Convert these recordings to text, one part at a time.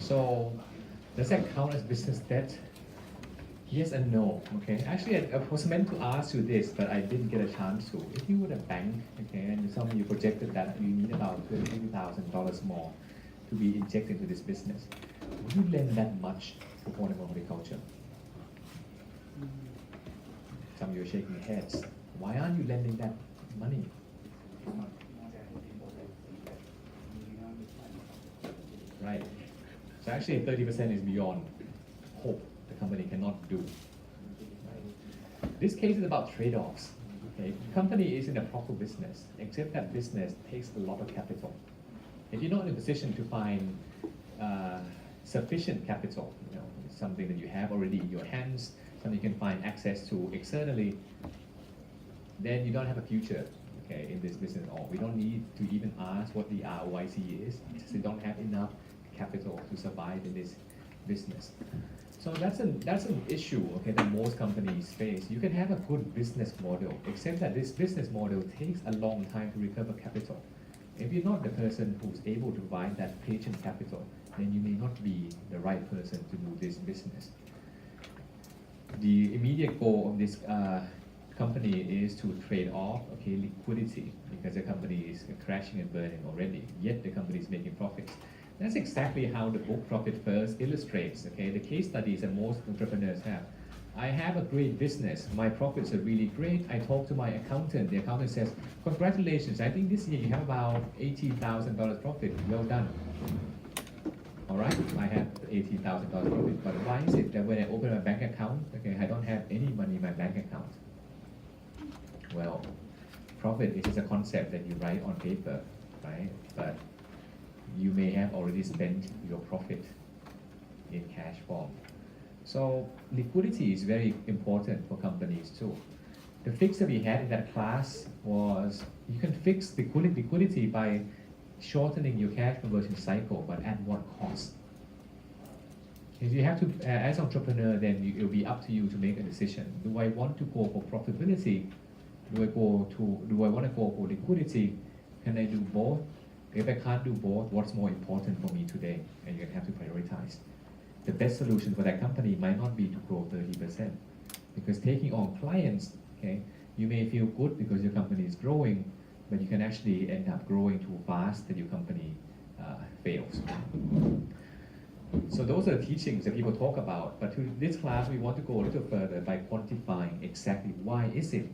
So does that count as business debt? Yes and no. Okay. Actually, I was meant to ask you this, but I didn't get a chance to. If you were a bank, okay, and some of you projected that you need about $20,000 more to be injected into this business, would you lend that much to Horniman Horticulture? Some of you are shaking your heads. Why aren't you lending that money? Right. So actually 30% is beyond hope the company cannot do. Right? This case is about trade-offs. Okay? The company is in a profitable business, except that business takes a lot of capital. If you're not in a position to find sufficient capital, something that you have already in your hands, something you can find access to externally, then you don't have a future, okay, in this business at all. We don't need to even ask what the ROIC is, because they don't have enough capital to survive in this business. So that's an issue, okay, that most companies face. You can have a good business model, except that this business model takes a long time to recover capital. If you're not the person who's able to provide that patient capital, then you may not be the right person to do this business. The immediate goal of this company is to trade off, okay, liquidity, because the company is crashing and burning already, yet the company is making profits. That's exactly how the book Profit First illustrates, okay, the case studies that most entrepreneurs have. I have a great business, my profits are really great. I talk to my accountant, the accountant says, congratulations, I think this year you have about $18,000 profit, well done. All right, I have $18,000 profit, but why is it that when I open my bank account, okay, I don't have any money in my bank account? Well, profit is just a concept that you write on paper, right? But you may have already spent your profit in cash form. So liquidity is very important for companies too. The fix that we had in that class was you can fix liquidity by shortening your cash conversion cycle, but at what cost? If you have to, as an entrepreneur, then it'll be up to you to make a decision. Do I want to go for profitability? Do I want to go for liquidity? Can I do both? If I can't do both, what's more important for me today? And you're gonna have to prioritize. The best solution for that company might not be to grow 30%, because taking on clients, okay, you may feel good because your company is growing, but you can actually end up growing too fast that your company fails. So those are the teachings that people talk about, but to this class we want to go a little further by quantifying exactly why is it,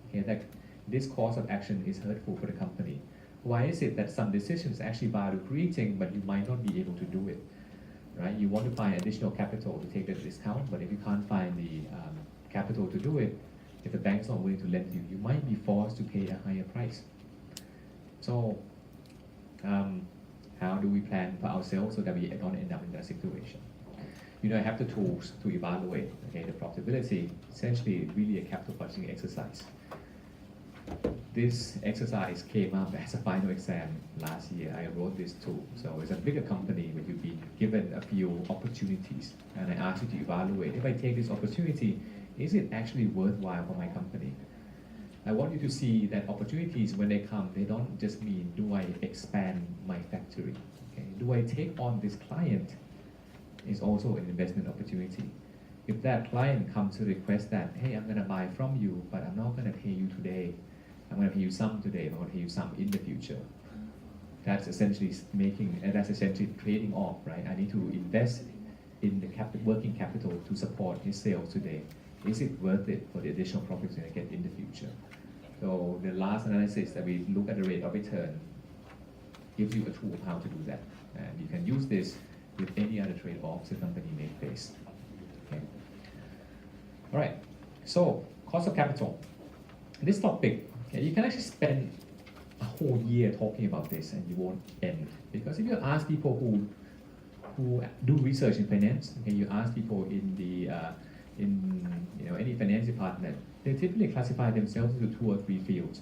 okay, that this course of action is hurtful for the company. Why is it that some decisions actually value creating, but you might not be able to do it, right? You want to find additional capital to take the discount, but if you can't find the capital to do it, if the bank's not willing to lend you, you might be forced to pay a higher price. So how do we plan for ourselves so that we don't end up in that situation? I have the tools to evaluate, okay, the profitability. Essentially, really a capital budgeting exercise. This exercise came up as a final exam last year. I wrote this too. So it's a bigger company where you've been given a few opportunities, and I asked you to evaluate, if I take this opportunity, is it actually worthwhile for my company? I want you to see that opportunities, when they come, they don't just mean, do I expand my factory? Okay? Do I take on this client? Is also an investment opportunity. If that client comes to request that, hey, I'm going to buy from you, but I'm not going to pay you today. I'm going to pay you some today, I'm going to pay you some in the future. That's essentially trading off, right? I need to invest in the working capital to support his sales today. Is it worth it for the additional profits that I get in the future? So the last analysis that we look at the rate of return gives you a tool of how to do that. And you can use this with any other trade-offs the company may face. Okay. All right, so cost of capital. This topic, okay, you can actually spend a whole year talking about this and you won't end. Because if you ask people who do research in finance, okay, you ask people in the any finance department, they typically classify themselves into 2 or 3 fields: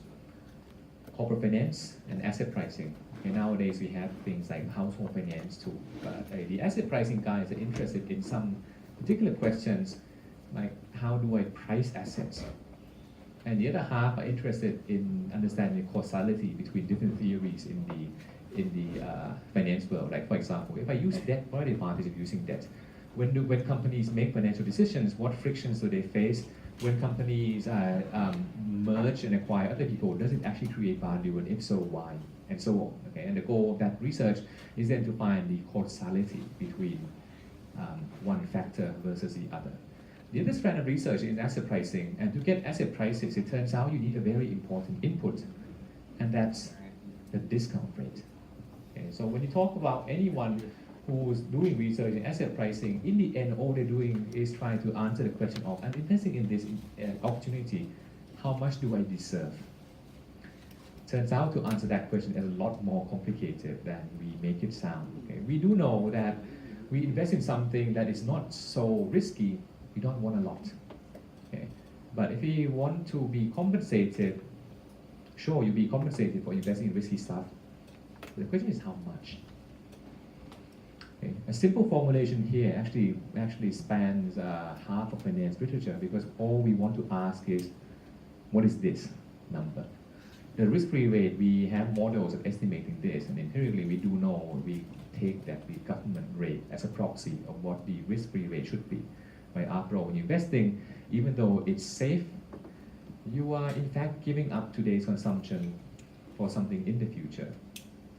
corporate finance and asset pricing. Okay, nowadays we have things like household finance too, but the asset pricing guys are interested in some particular questions like how do I price assets, and the other half are interested in understanding the causality between different theories in the finance world. Like for example, if I use debt, what are the advantages of using debt? When companies make financial decisions, what frictions do they face? When companies merge and acquire other people, does it actually create value, and if so, why? And so on. Okay, and the goal of that research is then to find the causality between one factor versus the other. The other strand of research is asset pricing, and to get asset prices, it turns out you need a very important input, and that's the discount rate. Okay, so when you talk about anyone who's doing research in asset pricing, in the end, all they're doing is trying to answer the question of, I'm investing in this opportunity, how much do I deserve? Turns out to answer that question is a lot more complicated than we make it sound. Okay? We do know that we invest in something that is not so risky, we don't want a lot. Okay? But if we want to be compensated, sure, you'll be compensated for investing in risky stuff. But the question is how much? Okay. A simple formulation here actually spans half of finance literature, because all we want to ask is, what is this number? The risk-free rate, we have models of estimating this, and empirically we do know, we take that the government rate as a proxy of what the risk-free rate should be. Right? After all, when you're investing, even though it's safe, you are in fact giving up today's consumption for something in the future.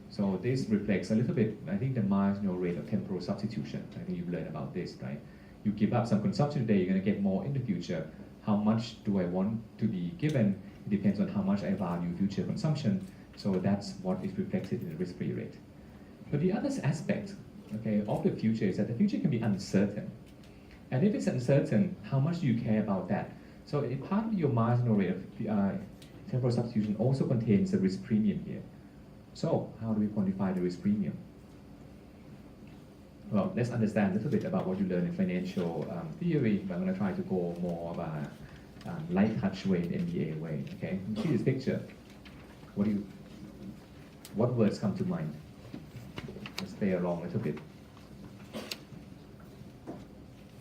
So this reflects a little bit, I think, the marginal rate of temporal substitution. I think you've learned about this, right? You give up some consumption today, you're going to get more in the future. How much do I want to be given? It depends on how much I value future consumption. So that's what is reflected in the risk-free rate. But the other aspect, okay, of the future is that the future can be uncertain. And if it's uncertain, how much do you care about that? So a part of your marginal rate of temporal substitution also contains a risk premium here. So how do we quantify the risk premium? Well, let's understand a little bit about what you learn in financial theory. I'm going to try to go more of a light touch way, in MBA way. Okay, you see this picture. What words come to mind? Let's play along a little bit.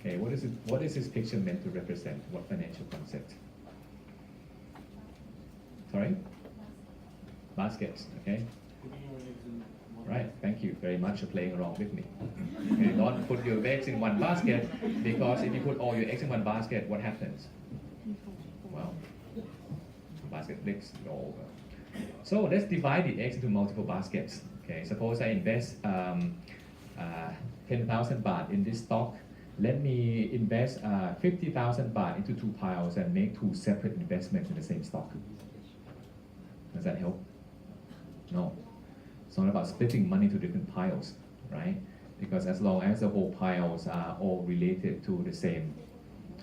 Okay, what is this picture meant to represent? What financial concept? Sorry? Baskets, okay? Right, thank you very much for playing along with me. Okay, don't put your eggs in one basket, because if you put all your eggs in one basket, what happens? Well, the basket flips over. So let's divide the eggs into multiple baskets. Okay, suppose I invest 10,000 baht in this stock. Let me invest 50,000 baht into two piles and make two separate investments in the same stock. Does that help? No. It's not about splitting money to different piles, right? Because as long as the whole piles are all related to the same,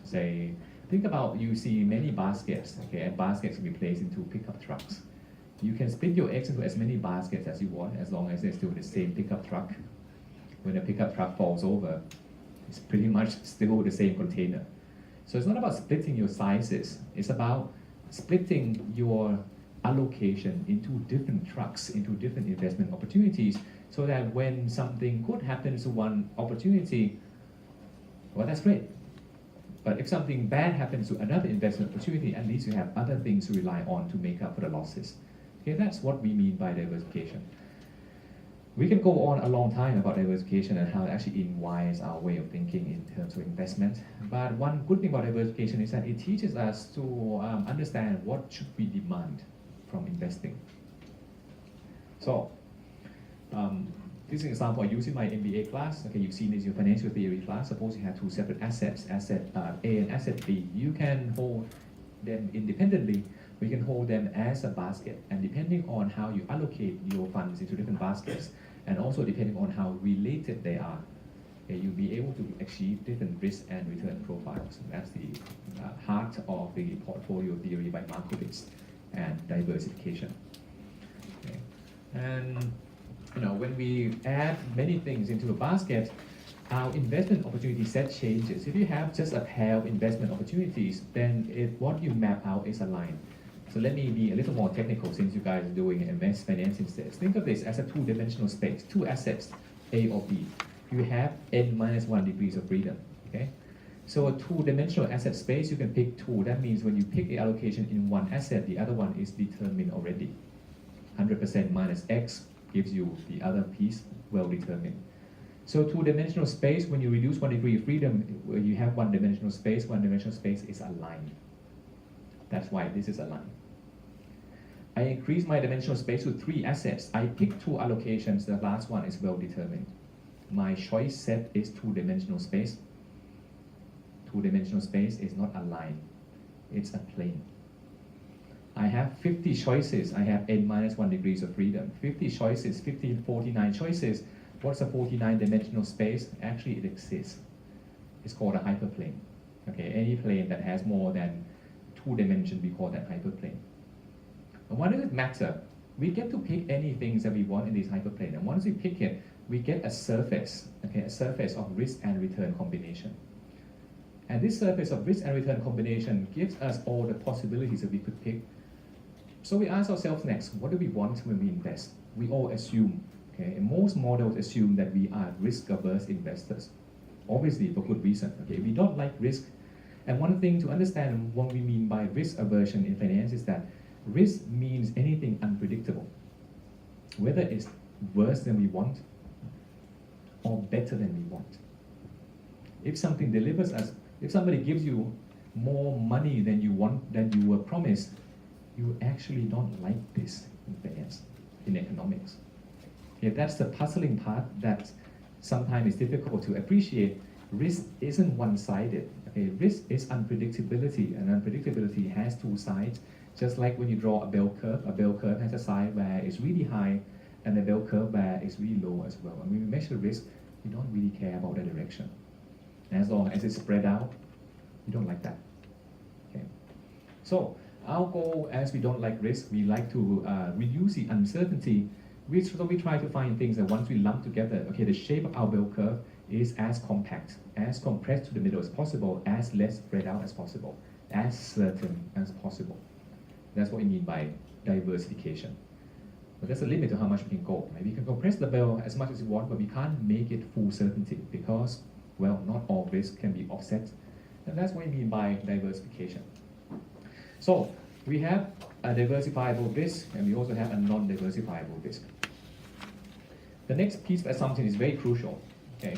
say, think about, you see many baskets, okay, and baskets can be placed into pickup trucks. You can split your eggs into as many baskets as you want, as long as they're still the same pickup truck. When the pickup truck falls over, it's pretty much still the same container. So it's not about splitting your sizes, it's about splitting your allocation into different trucks, into different investment opportunities, so that when something good happens to one opportunity, well, that's great. But if something bad happens to another investment opportunity, at least you have other things to rely on to make up for the losses. Okay, that's what we mean by diversification. We can go on a long time about diversification and how it actually unwinds our way of thinking in terms of investment. But one good thing about diversification is that it teaches us to understand what should we demand from investing. So, this is an example I use in my MBA class. Okay, you've seen this in your financial theory class. Suppose you have two separate assets, asset A and asset B. You can hold them independently. We can hold them as a basket, and depending on how you allocate your funds into different baskets, and also depending on how related they are, okay, you'll be able to achieve different risk and return profiles. That's the heart of the portfolio theory by Markowitz and diversification. Okay. And when we add many things into a basket, our investment opportunity set changes. If you have just a pair of investment opportunities, then what you map out is a line. So let me be a little more technical, since you guys are doing MS finance instead. Think of this as a two-dimensional space, two assets, A or B. You have n-1 degrees of freedom, okay? So a two-dimensional asset space, you can pick two. That means when you pick the allocation in one asset, the other one is determined already. 100% minus X gives you the other piece well determined. So two-dimensional space, when you reduce 1 degree of freedom, you have one-dimensional space. One-dimensional space is a line. That's why this is a line. I increase my dimensional space to 3 assets. I pick 2 allocations. The last one is well determined. My choice set is two-dimensional space. Two-dimensional space is not a line. It's a plane. I have 50 choices. I have n minus 1 degrees of freedom. 50 choices, 49 choices. What's a 49-dimensional space? Actually, it exists. It's called a hyperplane. Okay, any plane that has more than 2 dimensions, we call that hyperplane. And why does it matter? We get to pick any things that we want in this hyperplane. And once we pick it, we get a surface, okay, a surface of risk and return combination. And this surface of risk and return combination gives us all the possibilities that we could pick. So we ask ourselves next, what do we want when we invest? We all assume, okay, and most models assume that we are risk-averse investors. Obviously, for good reason, okay? We don't like risk. And one thing to understand what we mean by risk aversion in finance is that risk means anything unpredictable, whether it's worse than we want or better than we want. If something delivers us, if somebody gives you more money than you want, than you were promised, you actually don't like this in finance, in economics. Okay, that's the puzzling part that sometimes is difficult to appreciate. Risk isn't one-sided. Okay, risk is unpredictability, and unpredictability has 2 sides. Just like when you draw a bell curve has a side where it's really high and a bell curve where it's really low as well. And when we measure risk, we don't really care about the direction. And as long as it's spread out, we don't like that. Okay. So our goal, as we don't like risk, we like to reduce the uncertainty. So we try to find things that once we lump together, okay, the shape of our bell curve is as compact, as compressed to the middle as possible, as less spread out as possible, as certain as possible. That's what we mean by diversification. But there's a limit to how much we can go. Right? We can compress the bell as much as we want, but we can't make it full certainty because, well, not all risk can be offset. And that's what we mean by diversification. So we have a diversifiable risk, and we also have a non-diversifiable risk. The next piece of assumption is very crucial. Okay?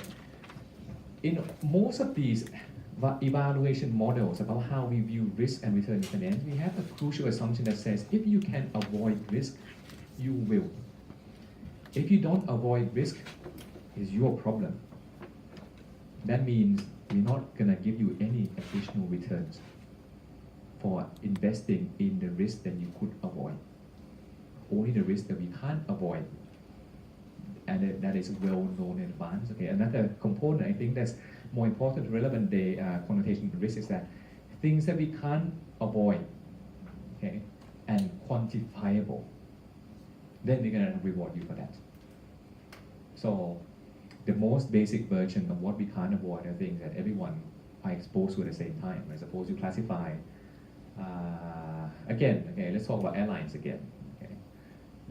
In most of these evaluation models about how we view risk and return in finance, we have a crucial assumption that says if you can avoid risk, you will. If you don't avoid risk, it's your problem. That means we're not going to give you any additional returns for investing in the risk that you could avoid. Only the risk that we can't avoid, and that is well known in advance. Okay, another component I think that's more important, relevant the connotation of risk is that things that we can't avoid, okay, and quantifiable, then we're gonna reward you for that. So the most basic version of what we can't avoid are things that everyone are exposed to at the same time. I suppose you classify, again, okay, let's talk about airlines again. Okay,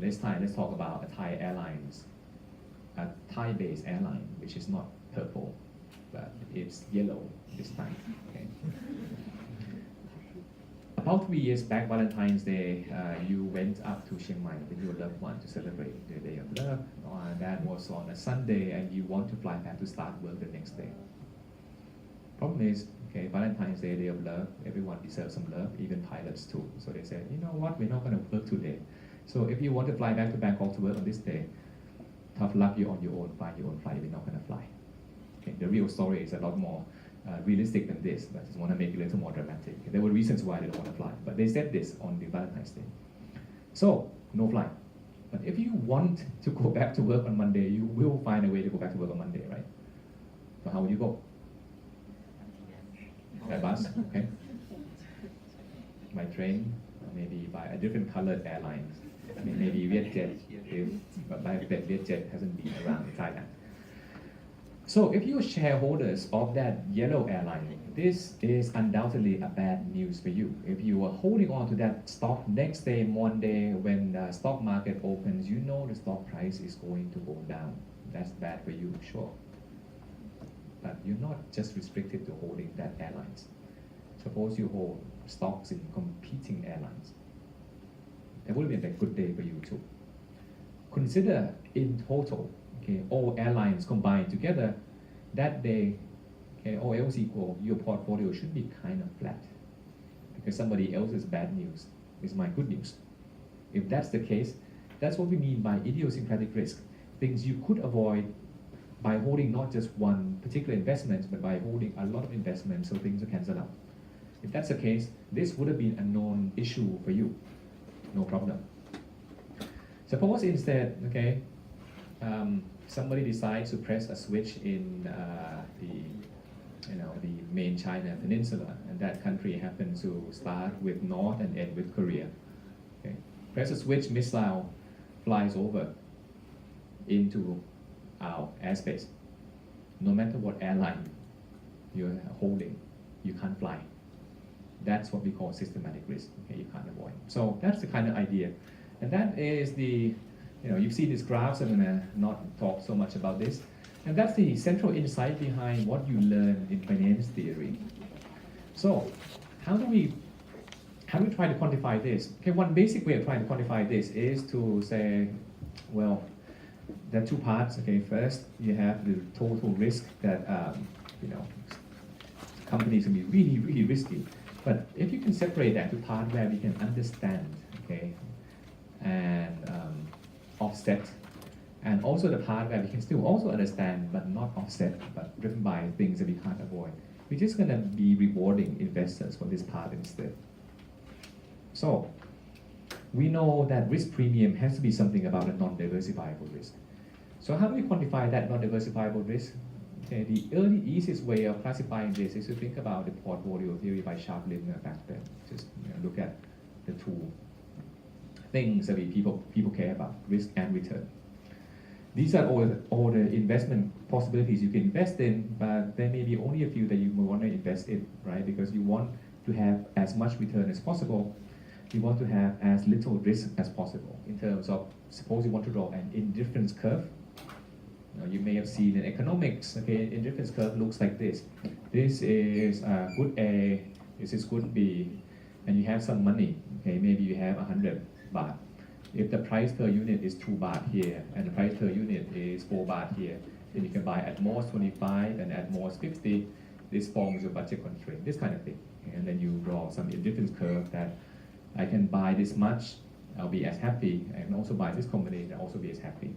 let's talk about a Thai Airlines, a Thai-based airline, which is not purple, but it's yellow this time. Okay. About 3 years back, Valentine's Day, you went up to Chiang Mai with your loved one to celebrate the Day of Love. That was on a Sunday, and you want to fly back to start work the next day. Problem is, okay, Valentine's Day, Day of Love, everyone deserves some love, even pilots too. So they said, you know what, we're not going to work today. So if you want to fly back to Bangkok to work on this day, tough luck, you're on your own, find your own flight, we're not going to fly. Okay, the real story is a lot more realistic than this, but I just want to make it a little more dramatic. There were reasons why they don't want to fly, but they said this on the Valentine's Day. So, no flight. But if you want to go back to work on Monday, you will find a way to go back to work on Monday, right? So how would you go? By bus, okay? By train, maybe by a different colored airline. I mean, maybe Vietjet, but by Vietjet hasn't been around in Thailand. So if you're shareholders of that yellow airline, this is undoubtedly a bad news for you. If you are holding on to that stock next day, Monday, when the stock market opens, you know the stock price is going to go down. That's bad for you, sure. But you're not just restricted to holding that airlines. Suppose you hold stocks in competing airlines. That would have been a good day for you too. consider in total, okay, all airlines combined together, that day, okay, all else equal, your portfolio should be kind of flat because somebody else's bad news is my good news. If that's the case, that's what we mean by idiosyncratic risk. Things you could avoid by holding not just one particular investment, but by holding a lot of investments so things are cancelled out. If that's the case, this would have been a known issue for you, no problem. Suppose instead, okay, somebody decides to press a switch in the main China peninsula, and that country happens to start with North and end with Korea. Okay. Press a switch, missile flies over into our airspace. No matter what airline you're holding, you can't fly. That's what we call systematic risk. Okay, you can't avoid. So that's the kind of idea, and that is the, you've seen these graphs. I'm gonna not talk so much about this, and that's the central insight behind what you learn in finance theory. So how do we try to quantify this? Okay, one basic way of trying to quantify this is to say, well, there are two parts. Okay, first you have the total risk that companies can be really, really risky. But if you can separate that to part where we can understand, okay, and offset, and also the part where we can still also understand but not offset, but driven by things that we can't avoid, we're just going to be rewarding investors for this part instead. So we know that risk premium has to be something about a non-diversifiable risk. So how do we quantify that non-diversifiable risk? Okay, the early easiest way of classifying this is to think about the portfolio theory by Sharpe-Lindner back then. Just look at the two things that people care about, risk and return. These are all the investment possibilities you can invest in, but there may be only a few that you want to invest in, right? Because you want to have as much return as possible. You want to have as little risk as possible in terms of, suppose you want to draw an indifference curve. You may have seen in economics, okay, indifference curve looks like this. This is good A, this is good B, and you have some money, okay, maybe you have 100 baht. If the price per unit is 2 baht here, and the price per unit is 4 baht here, then you can buy at most 25 and at most 50. This forms your budget constraint, this kind of thing. And then you draw some indifference curve that I can buy this much, I'll be as happy, I can also buy this combination, I'll also be as happy.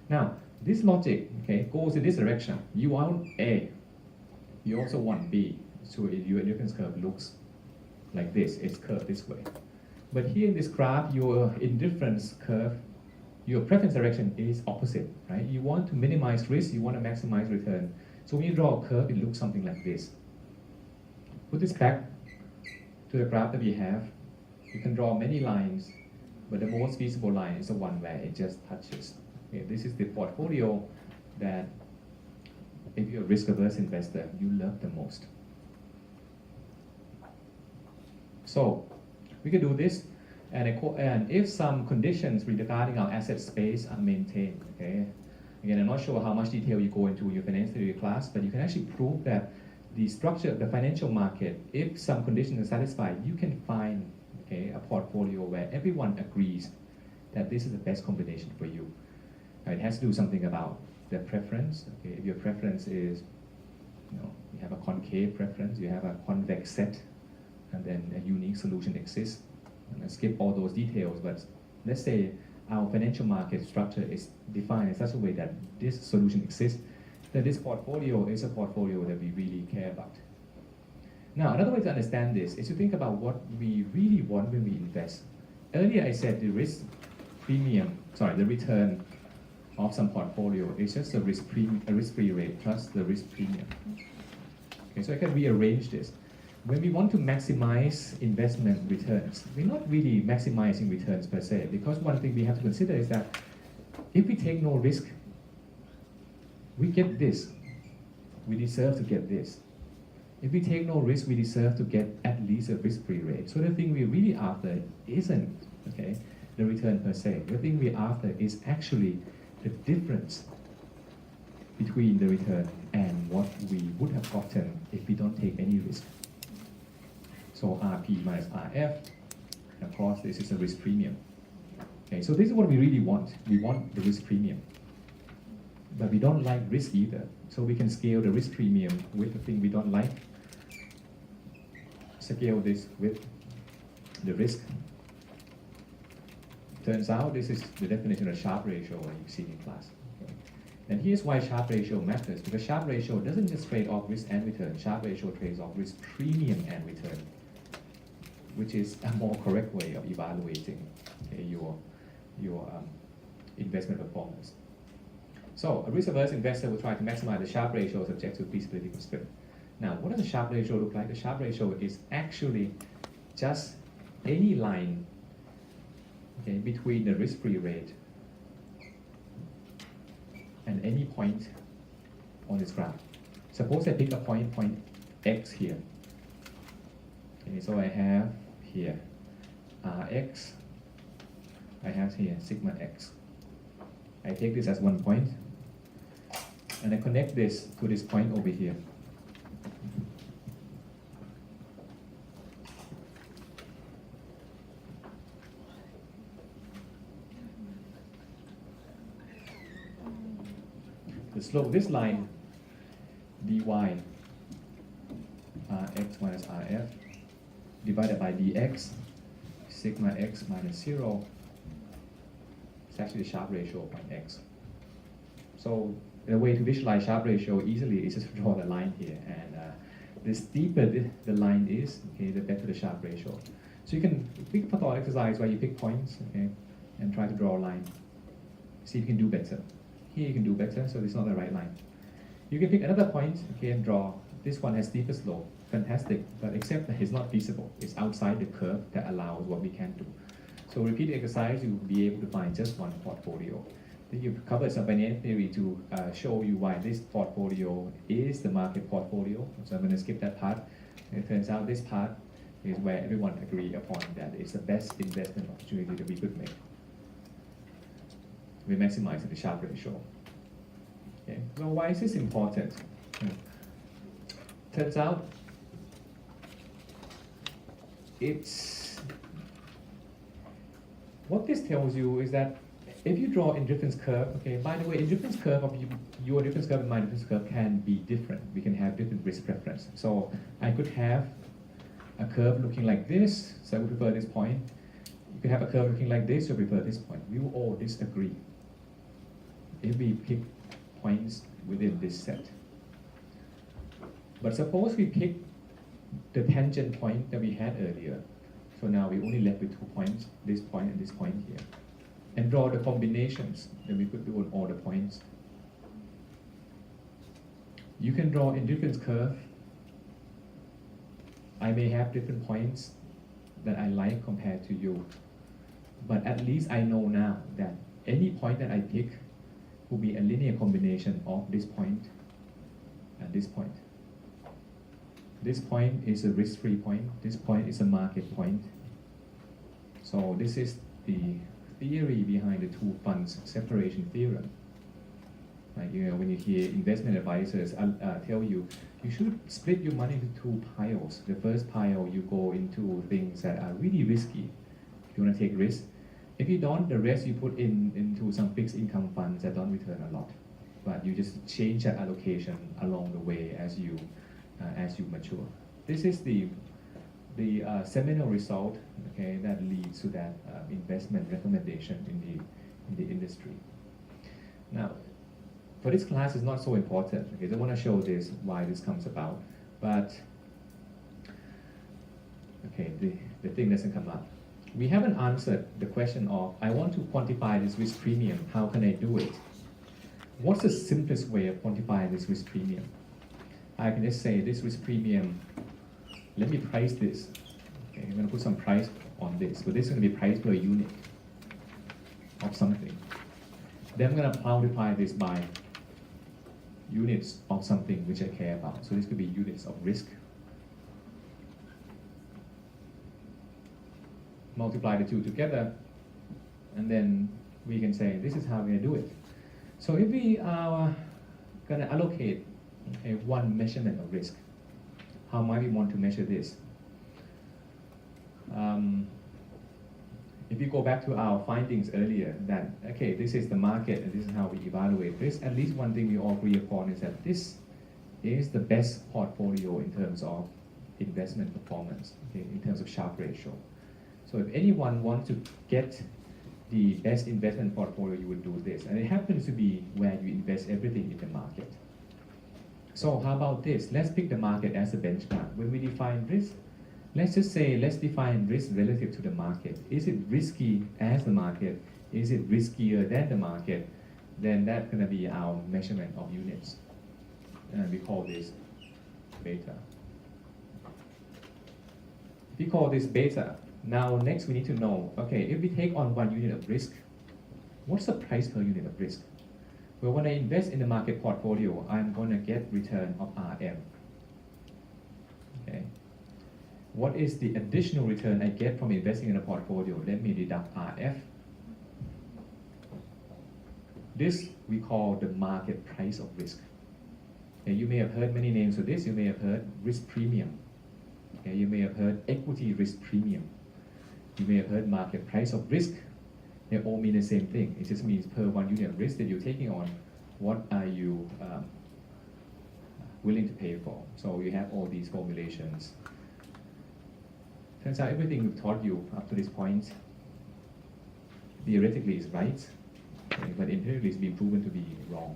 Now, this logic, okay, goes in this direction. You want A, you also want B. So your indifference curve looks like this, it's curved this way. But here in this graph, your indifference curve, your preference direction is opposite, right? You want to minimize risk, you want to maximize return. So when you draw a curve, it looks something like this. Put this back to the graph that we have. You can draw many lines, but the most feasible line is the one where it just touches. Okay, this is the portfolio that, if you're a risk-averse investor, you love the most. So we can do this, and if some conditions regarding our asset space are maintained, okay. Again, I'm not sure how much detail you go into your finance theory class, but you can actually prove that the structure of the financial market, if some conditions are satisfied, you can find, okay, a portfolio where everyone agrees that this is the best combination for you. It has to do something about the preference. Okay, if your preference is, you have a concave preference, you have a convex set, and then a unique solution exists. And I skip all those details, but let's say our financial market structure is defined in such a way that this solution exists, then this portfolio is a portfolio that we really care about. Now, another way to understand this is to think about what we really want when we invest. Earlier I said the the return of some portfolio is just a risk-free rate plus the risk premium. Okay, so I can rearrange this. When we want to maximize investment returns, we're not really maximizing returns per se, because one thing we have to consider is that if we take no risk, we get this. We deserve to get this. If we take no risk, we deserve to get at least a risk-free rate. So the thing we're really after isn't, okay, the return per se. The thing we're after is actually the difference between the return and what we would have gotten if we don't take any risk. So RP minus RF, and of course this is a risk premium. Okay, so this is what we really want. We want the risk premium. But we don't like risk either. So we can scale the risk premium with the thing we don't like. Scale this with the risk. Turns out this is the definition of Sharpe ratio you've seen in class. Okay. And here's why Sharpe ratio matters, because Sharpe ratio doesn't just trade off risk and return. Sharpe ratio trades off risk premium and return, which is a more correct way of evaluating, okay, your investment performance. So a risk-averse investor will try to maximize the Sharpe ratio subject to feasibility constraint. Now, what does the Sharpe ratio look like? The Sharpe ratio is actually just any line, okay, between the risk-free rate and any point on this graph. Suppose I pick a point X here. Okay, so I have here Rx, I have here sigma X. I take this as one point, and I connect this to this point over here. The slope of this line, dy rx minus rf, divided by dx, sigma x minus 0, it's actually the Sharpe ratio of point x. So the way to visualize Sharpe ratio easily is just to draw the line here, and the steeper the line is, okay, the better the Sharpe ratio. So you can pick a thought exercise where you pick points, okay, and try to draw a line. See if you can do better. Here you can do better, so it's not the right line. You can pick another point, okay, and draw. This one has steeper slope. Fantastic, but except that it's not feasible. It's outside the curve that allows what we can do. So repeat the exercise, you will be able to find just one portfolio. Then you've covered some financial theory to show you why this portfolio is the market portfolio. So I'm going to skip that part. It turns out this part is where everyone agrees upon that it's the best investment opportunity that we could make. We maximize the Sharpe ratio. Okay. So why is this important? Turns out what this tells you is that if you draw indifference curve, okay, by the way, indifference curve of your difference curve and my difference curve can be different. We can have different risk preference. So I could have a curve looking like this, so I would prefer this point. You could have a curve looking like this, so I prefer this point. We will all disagree if we pick points within this set. But suppose we pick the tangent point that we had earlier. So now we only left with 2 points, this point and this point here. And draw the combinations that we could do on all the points. You can draw a indifference curve. I may have different points that I like compared to you. But at least I know now that any point that I pick will be a linear combination of this point and this point. This point is a risk-free point. This point is a market point. So this is the theory behind the two funds separation theorem. Like, when you hear investment advisors tell you, you should split your money into 2 piles. The first pile, you go into things that are really risky. If you want to take risks. If you don't, the rest you put into some fixed income funds that don't return a lot. But you just change that allocation along the way as you mature. This is the seminal result, okay, that leads to that investment recommendation in the industry. Now, for this class, it's not so important. Okay, I don't want to show this why this comes about, but okay, the thing doesn't come up. We haven't answered the question of, I want to quantify this risk premium. How can I do it? What's the simplest way of quantifying this risk premium? I can just say this risk premium, let me price this. Okay, I'm going to put some price on this. So this is going to be price per unit of something. Then I'm going to multiply this by units of something which I care about. So this could be units of risk. Multiply the two together, and then we can say this is how we're going to do it. So if we are going to allocate one measurement of risk, how might we want to measure this? if you go back to our findings earlier, that, okay, this is the market and this is how we evaluate this, at least one thing we all agree upon is that this is the best portfolio in terms of investment performance, okay, in terms of Sharpe ratio. So if anyone wants to get the best investment portfolio, you would do this. And it happens to be where you invest everything in the market. So how about this? Let's pick the market as a benchmark. When we define risk, let's just say, let's define risk relative to the market. Is it risky as the market? Is it riskier than the market? Then that's going to be our measurement of units. And we call this beta. We call this beta. Now next we need to know, okay, if we take on 1 unit of risk, what's the price per unit of risk? Well, when I invest in the market portfolio, I'm going to get return of RM. Okay. What is the additional return I get from investing in a portfolio? Let me deduct RF. This we call the market price of risk. Okay, you may have heard many names of this. You may have heard risk premium. Okay, you may have heard equity risk premium. You may have heard market price of risk. They all mean the same thing. It just means per 1 unit of risk that you're taking on, what are you willing to pay for? So you have all these formulations. Turns out everything we've taught you up to this point theoretically is right, okay, but empirically it's been proven to be wrong.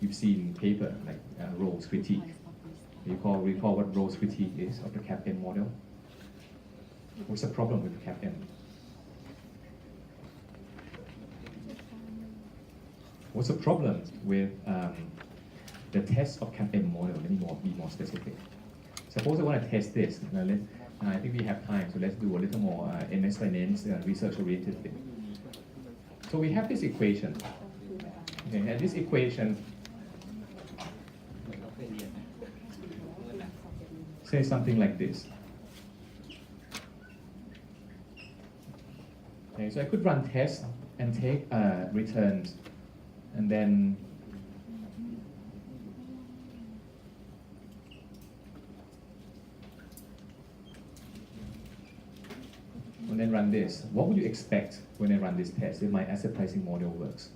You've seen paper like Rolle's critique. Recall what Rolle's critique is of the CAPM model? What's the problem with the CAPM? What's the problem with the test of CAPM model? Let me be more specific. Suppose I want to test this. I think we have time, so let's do a little more MS Finance research-oriented thing. So we have this equation. Okay, and this equation says something like this. Okay, so I could run tests and take returns, and then run this. What would you expect when I run this test if my asset pricing model works?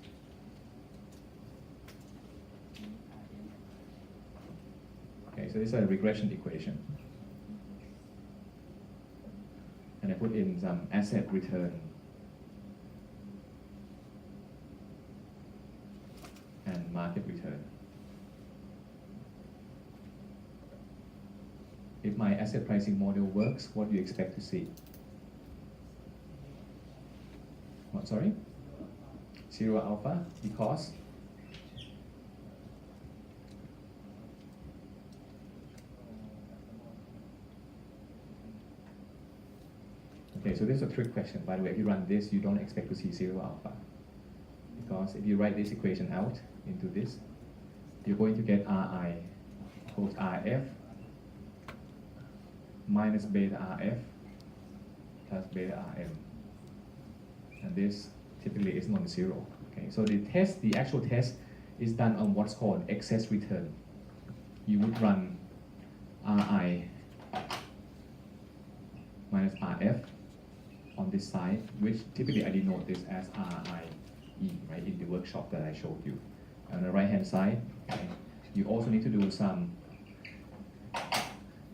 Okay, so this is a regression equation. And I put in some asset return and market return. If my asset pricing model works, what do you expect to see? What, sorry? 0 alpha, because? Okay, so this is a trick question. By the way, if you run this, you don't expect to see 0 alpha. Because if you write this equation out into this, you're going to get Ri equals Rf minus beta Rf plus beta Rm. And this typically is non-zero. Okay, so the actual test is done on what's called excess return. You would run Ri minus Rf on this side, which typically I denote this as RIE, right, in the workshop that I showed you. On the right-hand side, okay, you also need to do some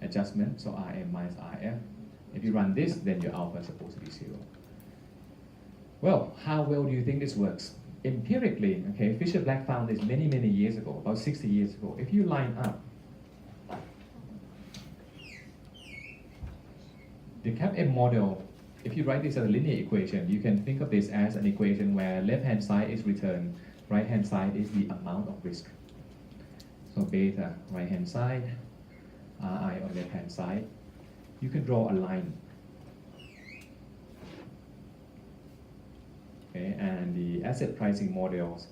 adjustment, so Rm minus Rf. If you run this, then your alpha is supposed to be 0. Well, how well do you think this works? Empirically, okay, Fisher-Black found this many, many years ago, about 60 years ago. If you line up the CAPM model, if you write this as a linear equation, you can think of this as an equation where left-hand side is return, right-hand side is the amount of risk. So beta, right-hand side, Ri on left-hand side. You can draw a line. Okay, and the asset pricing models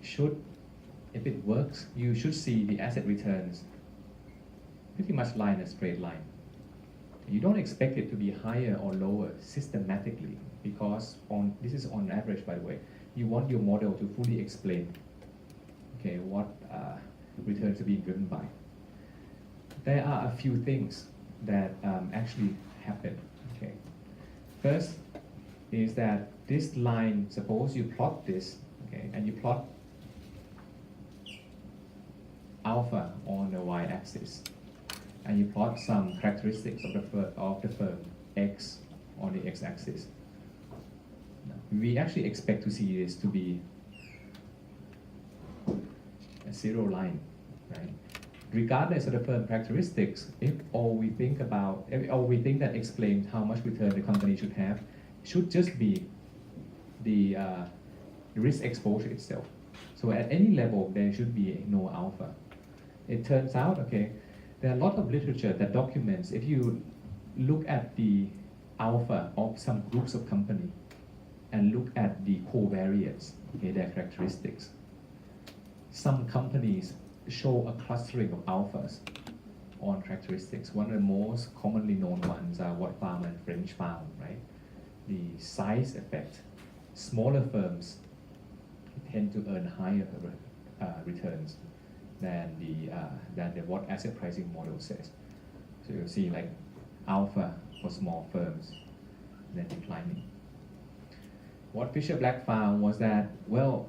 should, if it works, you should see the asset returns pretty much line a straight line. You don't expect it to be higher or lower systematically, because this is on average, by the way. You want your model to fully explain, okay, what returns are being driven by. There are a few things that actually happen. Okay, first, is that this line, suppose you plot this, okay, and you plot alpha on the y-axis, and you plot some characteristics of the firm x on the x-axis. We actually expect to see this to be a zero line, right? Regardless of the firm characteristics, if all we think that explains how much return the company should have, should just be the risk exposure itself. So at any level, there should be no alpha. It turns out, okay, there are a lot of literature that documents, if you look at the alpha of some groups of company and look at the covariates, okay, their characteristics, some companies show a clustering of alphas on characteristics. One of the most commonly known ones are what Farmer and French found, right? The size effect. Smaller firms tend to earn higher returns than the what asset pricing model says. So you'll see like alpha for small firms, then declining. What Fisher Black found was that, well,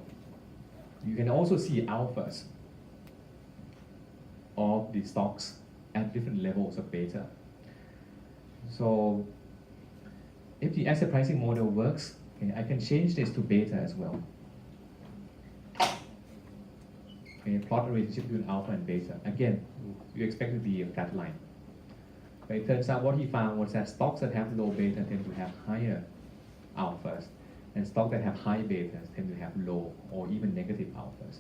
you can also see alphas of the stocks at different levels of beta. So if the asset pricing model works, okay, I can change this to beta as well. Okay, plot a relationship between alpha and beta. Again, you expect it to be a flat line. But it turns out what he found was that stocks that have low beta tend to have higher alphas, and stocks that have high betas tend to have low or even negative alphas.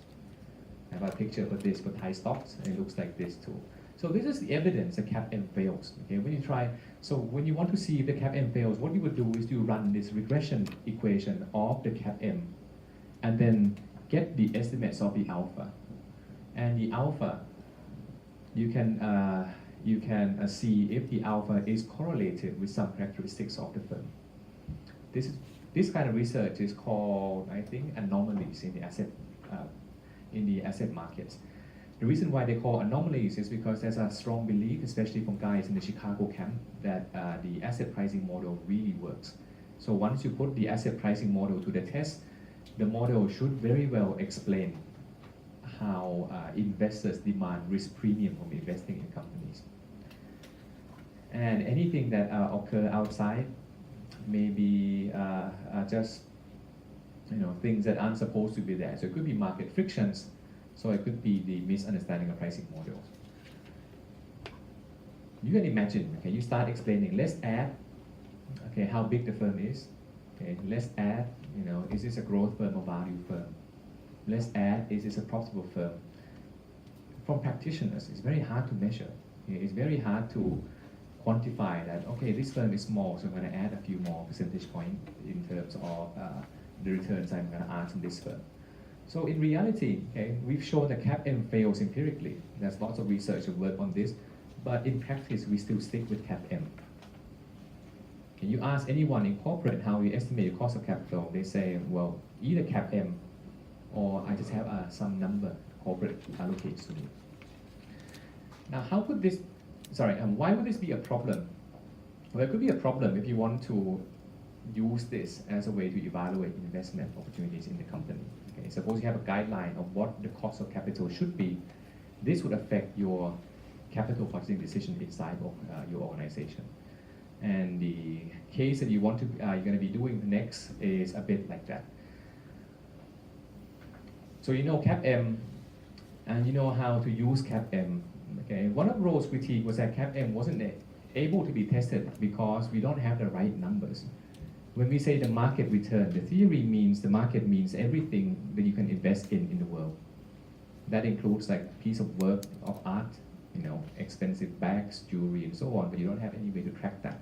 I have a picture for this for Thai stocks, and it looks like this too. So this is the evidence that CAPM fails. Okay, when you want to see if the CAPM fails, what you would do is you run this regression equation of the CAPM, and then get the estimates of the alpha. And the alpha, you can see if the alpha is correlated with some characteristics of the firm. This kind of research is called, I think, anomalies in the asset markets. The reason why they call anomalies is because there's a strong belief, especially from guys in the Chicago camp, that the asset pricing model really works. So once you put the asset pricing model to the test, the model should very well explain how investors demand risk premium from investing in companies. And anything that occur outside may be just things that aren't supposed to be there. So it could be market frictions, so it could be the misunderstanding of pricing models. You can imagine, okay, you start explaining, let's add, okay, how big the firm is. Okay, let's add, is this a growth firm or value firm? Let's add, is this a profitable firm? From practitioners, it's very hard to measure. Okay? It's very hard to quantify that, okay, this firm is small, so I'm going to add a few more percentage points in terms of the returns I'm going to earn from this firm. So in reality, okay, we've shown that CAPM fails empirically. There's lots of research and work on this, but in practice, we still stick with CAPM. Can you ask anyone in corporate how you estimate your cost of capital? They say, well, either CAPM or I just have some number corporate allocates to me. Now, why would this be a problem? Well, it could be a problem if you want to use this as a way to evaluate investment opportunities in the company. Okay, suppose you have a guideline of what the cost of capital should be. This would affect your capital purchasing decision inside of your organization. And the case that you're going to be doing next is a bit like that. So you know CAPM, and you know how to use CAPM. Okay, one of Rowe's critique was that CAPM wasn't able to be tested because we don't have the right numbers. When we say the market return, the theory means the market means everything that you can invest in the world. That includes like a piece of work of art, expensive bags, jewelry, and so on, but you don't have any way to track that.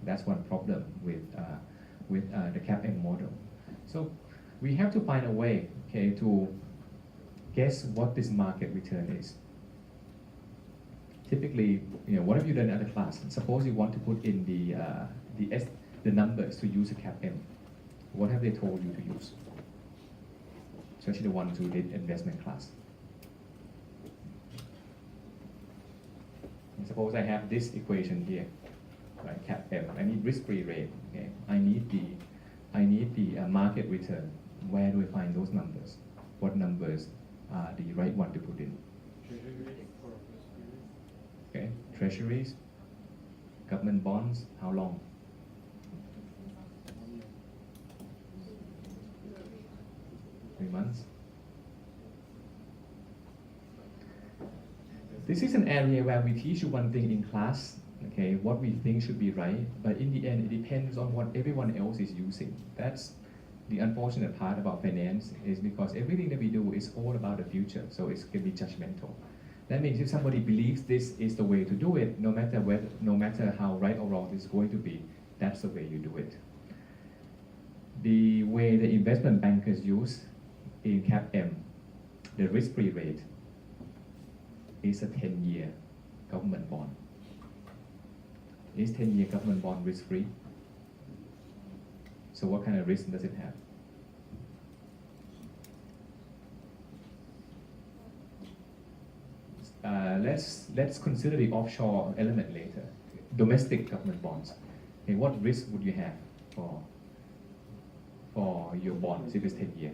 That's one problem with the CAPM model. So we have to find a way, okay, to guess what this market return is. Typically, what have you done in other class? Suppose you want to put in the numbers to use a CAPM. What have they told you to use? Especially the ones who did investment class. And suppose I have this equation here, right? CAPM. I need risk-free rate. Okay, I need the I need the market return. Where do I find those numbers? What numbers are the right one to put in? Okay, treasuries, government bonds, how long? Three months. This is an area where we teach you one thing in class, okay, what we think should be right, but in the end, it depends on what everyone else is using. That's the unfortunate part about finance, is because everything that we do is all about the future, so it can be judgmental. That means if somebody believes this is the way to do it, no matter how right or wrong it's going to be, that's the way you do it. The way the investment bankers use in CAPM, the risk-free rate is a 10-year government bond. Is 10-year government bond risk-free? So what kind of risk does it have? Let's consider the offshore element later. Domestic government bonds. Okay, what risk would you have for your bonds if it's 10-year?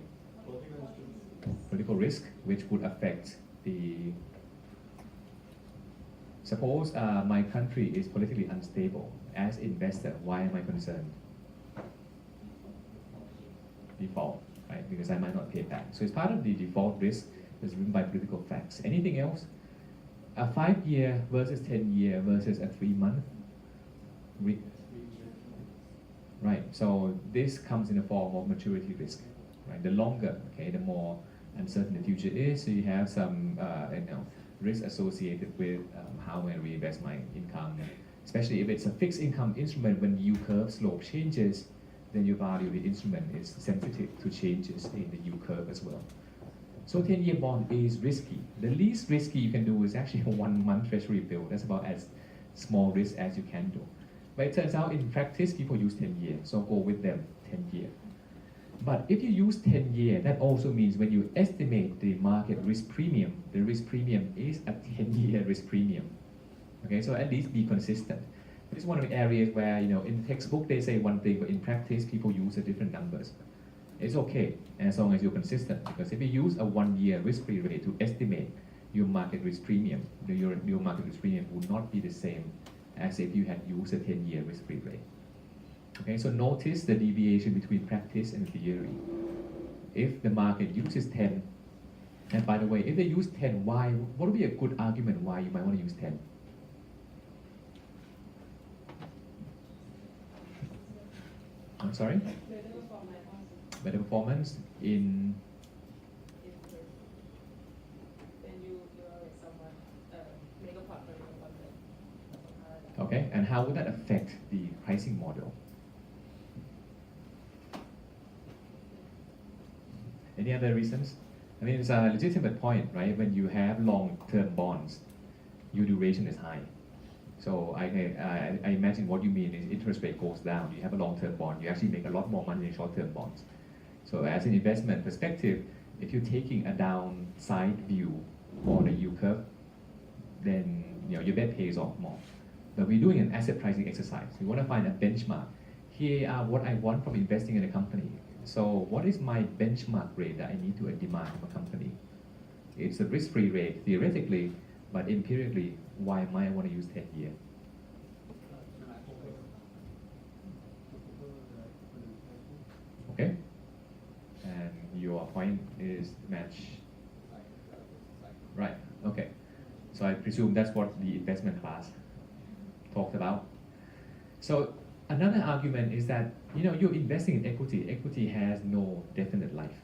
Political risk, which would affect the. Suppose my country is politically unstable. As investor, why am I concerned? Default, right? Because I might not pay back. So it's part of the default risk is driven by political facts. Anything else? A 5-year versus 10-year versus a 3-month. Right. So this comes in the form of maturity risk. Right. The longer, okay, the more uncertain the future is. So you have some, risk associated with how I reinvest my income. Especially if it's a fixed income instrument, when yield curve slope changes, then your value of the instrument is sensitive to changes in the yield curve as well. So 10-year bond is risky. The least risky you can do is actually a 1-month treasury bill. That's about as small risk as you can do. But it turns out in practice, people use 10-year, so go with them, 10-year. But if you use 10-year, that also means when you estimate the market risk premium, the risk premium is a 10-year risk premium. Okay, so at least be consistent. This is one of the areas where, in textbook they say one thing, but in practice people use different numbers. It's okay as long as you're consistent, because if you use a 1-year risk-free rate to estimate your market risk premium, your market risk premium would not be the same as if you had used a 10-year risk-free rate. Okay, so notice the deviation between practice and theory. If the market uses 10, and by the way, if they use 10, why? What would be a good argument why you might want to use 10? I'm sorry? Better performance in. Okay, and how would that affect the pricing model? Any other reasons? I mean, it's a legitimate point, right? When you have long-term bonds, your duration is high. So I imagine what you mean is interest rate goes down. You have a long-term bond, you actually make a lot more money in short-term bonds. So as an investment perspective, if you're taking a downside view for the yield curve, then your bet pays off more. But we're doing an asset pricing exercise. We want to find a benchmark. Here are what I want from investing in a company. So what is my benchmark rate that I need to demand from a company? It's a risk-free rate theoretically, but empirically, why might I want to use 10-year? Okay? And your point is match. Right, okay. So I presume that's what the investment class talked about. So another argument is that, you're investing in equity. Equity has no definite life.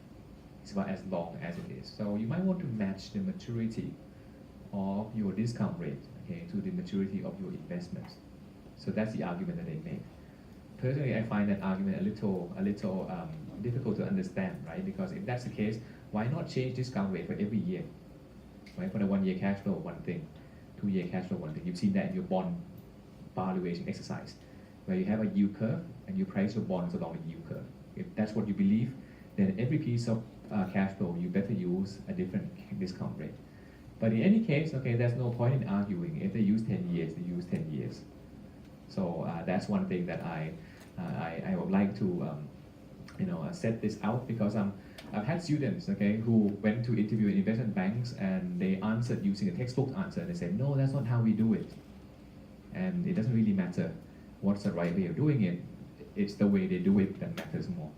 It's about as long as it is. So you might want to match the maturity of your discount rate, okay, to the maturity of your investments. So that's the argument that they make. Personally, I find that argument a little difficult to understand, right? Because if that's the case, why not change discount rate for every year? Right? For the 1-year cash flow, one thing. 2-year cash flow, one thing. You've seen that in your bond valuation exercise, where you have a yield curve and you price your bonds along the yield curve. If that's what you believe, then every piece of cash flow, you better use a different discount rate. But in any case, okay, there's no point in arguing. If they use 10 years, they use 10 years. So that's one thing that I would like to set this out because I've had students, okay, who went to interview in investment banks and they answered using a textbook answer. And they said, no, that's not how we do it. And it doesn't really matter what's the right way of doing it. It's the way they do it that matters more.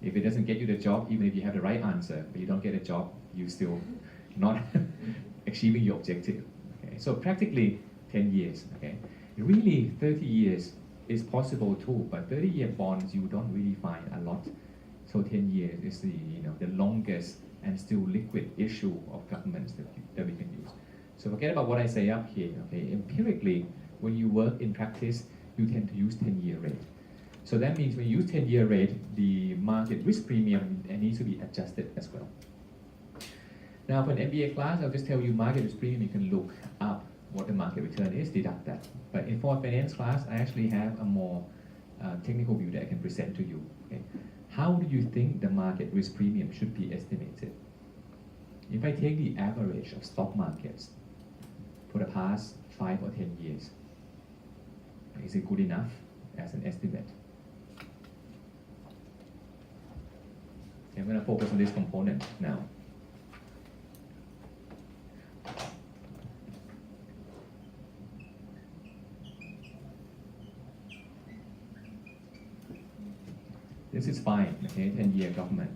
If it doesn't get you the job, even if you have the right answer, but you don't get a job, you still not achieving your objective. Okay? So practically 10 years. Okay? Really 30 years is possible too, but 30-year bonds you don't really find a lot. So 10 years is the longest and still liquid issue of governments that we can use. So forget about what I say up here. Okay? Empirically, when you work in practice, you tend to use 10-year rate. So that means when you use 10-year rate, the market risk premium needs to be adjusted as well. Now for an MBA class, I'll just tell you market risk premium, you can look up what the market return is, deduct that. But in for a finance class, I actually have a more technical view that I can present to you. Okay? How do you think the market risk premium should be estimated? If I take the average of stock markets for the past 5 or 10 years, is it good enough as an estimate? I'm going to focus on this component now. This is fine, okay, 10-year government.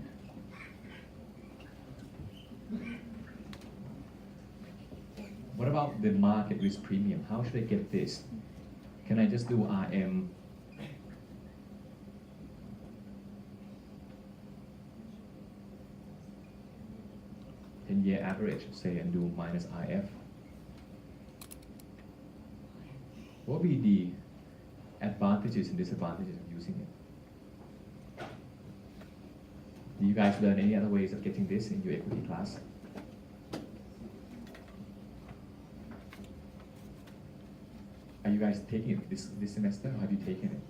What about the market risk premium? How should I get this? Can I just do RM? Year average, say, and do minus IF. What will be the advantages and disadvantages of using it? Do you guys learn any other ways of getting this in your equity class? Are you guys taking it this semester, or have you taken it?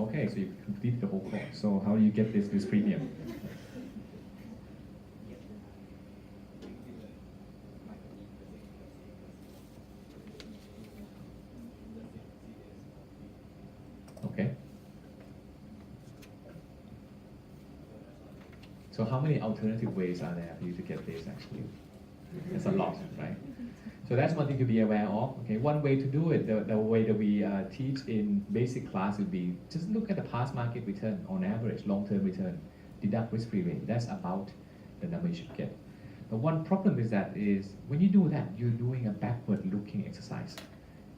Okay, so you've completed the whole course. So how do you get this premium? Okay. So how many alternative ways are there for you to get this actually? There's a lot, right? So that's one thing to be aware of. Okay, one way to do it, the way that we teach in basic class would be just look at the past market return on average, long-term return, deduct risk-free rate. That's about the number you should get. But one problem is when you do that, you're doing a backward-looking exercise.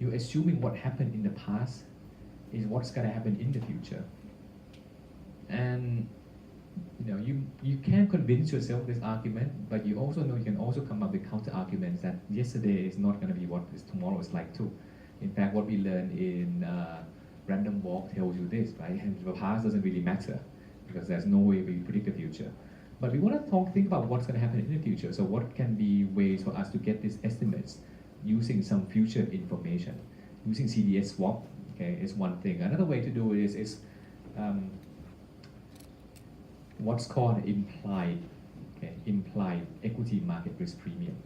You're assuming what happened in the past is what's going to happen in the future. And you can convince yourself of this argument, but you also know you can also come up with counter arguments that yesterday is not going to be what tomorrow is like too. In fact, what we learn in random walk tells you this, right? And the past doesn't really matter because there's no way we predict the future. But we want to think about what's going to happen in the future. So what can be ways for us to get these estimates using some future information? Using CDS swap, okay, is one thing. Another way to do it is what's called implied equity market risk premium.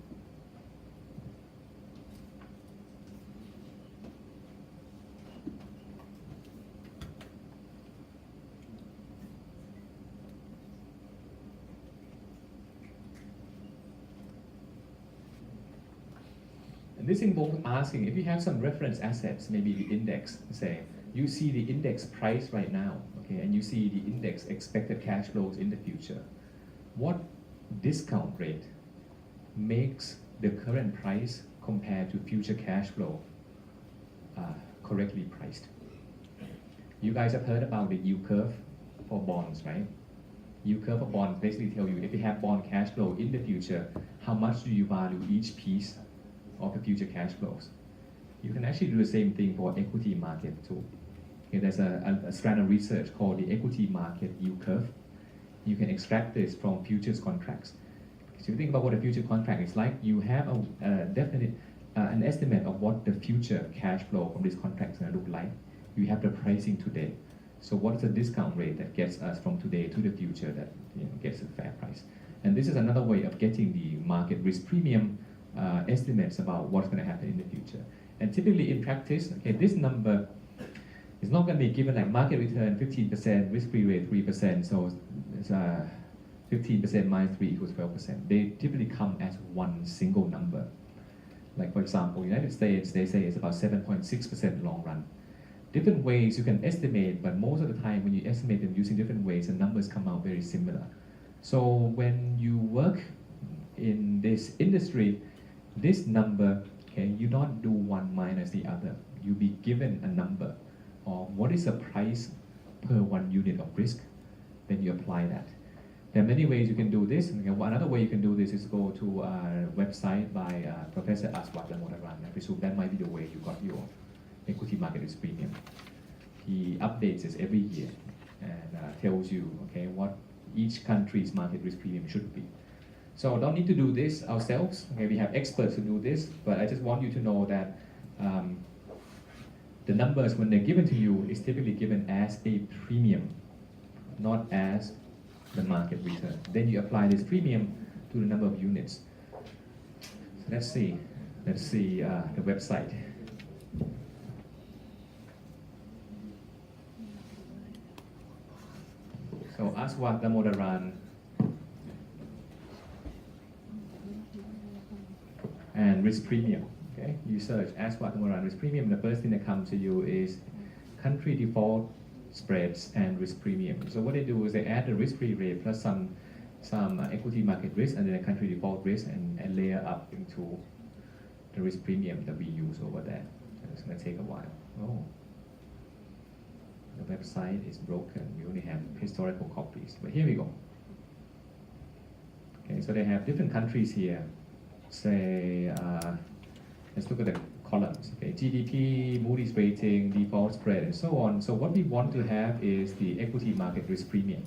And this involves asking, if you have some reference assets, maybe the index, say, you see the index price right now, okay, and you see the index expected cash flows in the future. What discount rate makes the current price compared to future cash flow correctly priced? You guys have heard about the yield curve for bonds, right? Yield curve for bonds basically tell you if you have bond cash flow in the future, how much do you value each piece of the future cash flows? You can actually do the same thing for equity market too. Okay, there's a strand of research called the equity market yield curve. You can extract this from futures contracts. So if you think about what a future contract is like, you have a definite an estimate of what the future cash flow from this contract is going to look like. You have the pricing today. So what's the discount rate that gets us from today to the future that gets a fair price? And this is another way of getting the market risk premium estimates about what's going to happen in the future. And typically in practice, okay, this number It's not going to be given like market return 15%, risk-free rate 3%, so it's 15% minus 3 equals 12%. They typically come as one single number. Like for example, United States, they say it's about 7.6% long run. Different ways you can estimate, but most of the time when you estimate them using different ways, the numbers come out very similar. So when you work in this industry, this number, okay, you don't do one minus the other. You be given a number of what is the price per 1 unit of risk, then you apply that. There are many ways you can do this. Okay, another way you can do this is go to a website by Professor Aswath Damodaran. I presume that might be the way you got your equity market risk premium. He updates this every year and tells you, okay, what each country's market risk premium should be. So don't need to do this ourselves. Okay, we have experts who do this, but I just want you to know that the numbers, when they're given to you, is typically given as a premium, not as the market return. Then you apply this premium to the number of units. So let's see the website. So Aswath Damodaran and risk premium. Okay, you search Aswath Damodaran risk premium. The first thing that comes to you is country default spreads and risk premium. So what they do is they add the risk-free rate plus some equity market risk and then a country default risk and layer up into the risk premium that we use over there. And it's going to take a while. Oh, the website is broken. We only have historical copies, but here we go. Okay, so they have different countries here. Say, let's look at the columns. Okay, GDP, Moody's rating, default spread, and so on. So what we want to have is the equity market risk premium.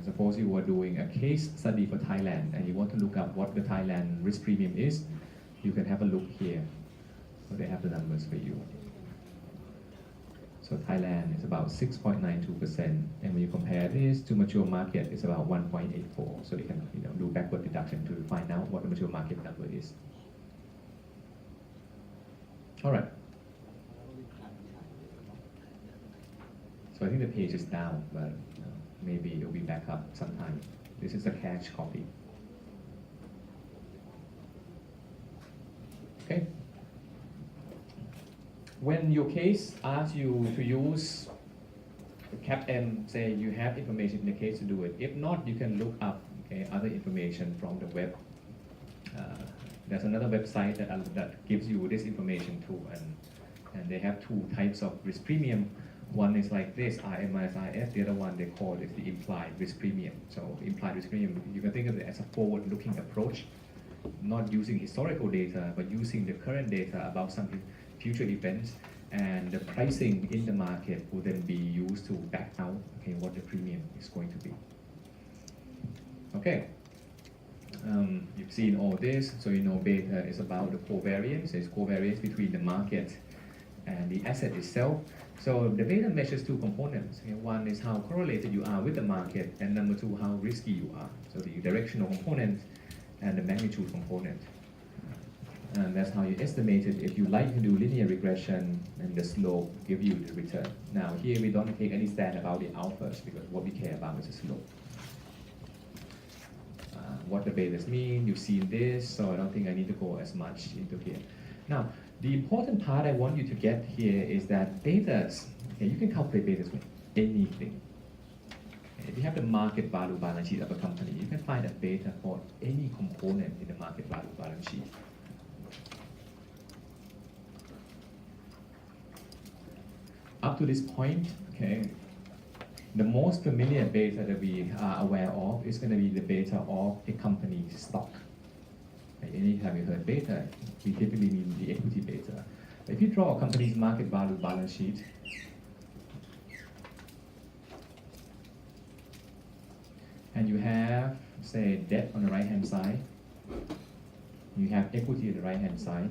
Suppose you were doing a case study for Thailand and you want to look up what the Thailand risk premium is, you can have a look here. So they have the numbers for you. So Thailand is about 6.92%, and when you compare this to mature market, it's about 1.84. So you can do backward deduction to find out what the mature market number is. All right. So I think the page is down, but maybe it'll be back up sometime. This is a cash copy. Okay. When your case asks you to use CAPM, say you have information in the case to do it. If not, you can look up other information from the web. There's another website that gives you this information too, and they have two types of risk premium. One is like this, IMIS. The other one they call it the implied risk premium. So implied risk premium, you can think of it as a forward-looking approach, not using historical data, but using the current data about some future events, and the pricing in the market will then be used to back out what the premium is going to be. Okay. You've seen all this, so you know beta is about the covariance. It's covariance between the market and the asset itself. So the beta measures two components. One is how correlated you are with the market, and number two, how risky you are. So the directional component and the magnitude component. And that's how you estimate it. If you like to do linear regression, and the slope give you the return. Now here we don't take any stand about the alphas because what we care about is the slope. What the betas mean, you've seen this, so I don't think I need to go as much into here. Now, the important part I want you to get here is that betas, you can calculate betas with anything. If you have the market value balance sheet of a company, you can find a beta for any component in the market value balance sheet. Up to this point, the most familiar beta that we are aware of is going to be the beta of a company's stock. Anytime you heard beta, we typically mean the equity beta. If you draw a company's market value balance sheet, and you have, say, debt on the right-hand side, you have equity on the right-hand side.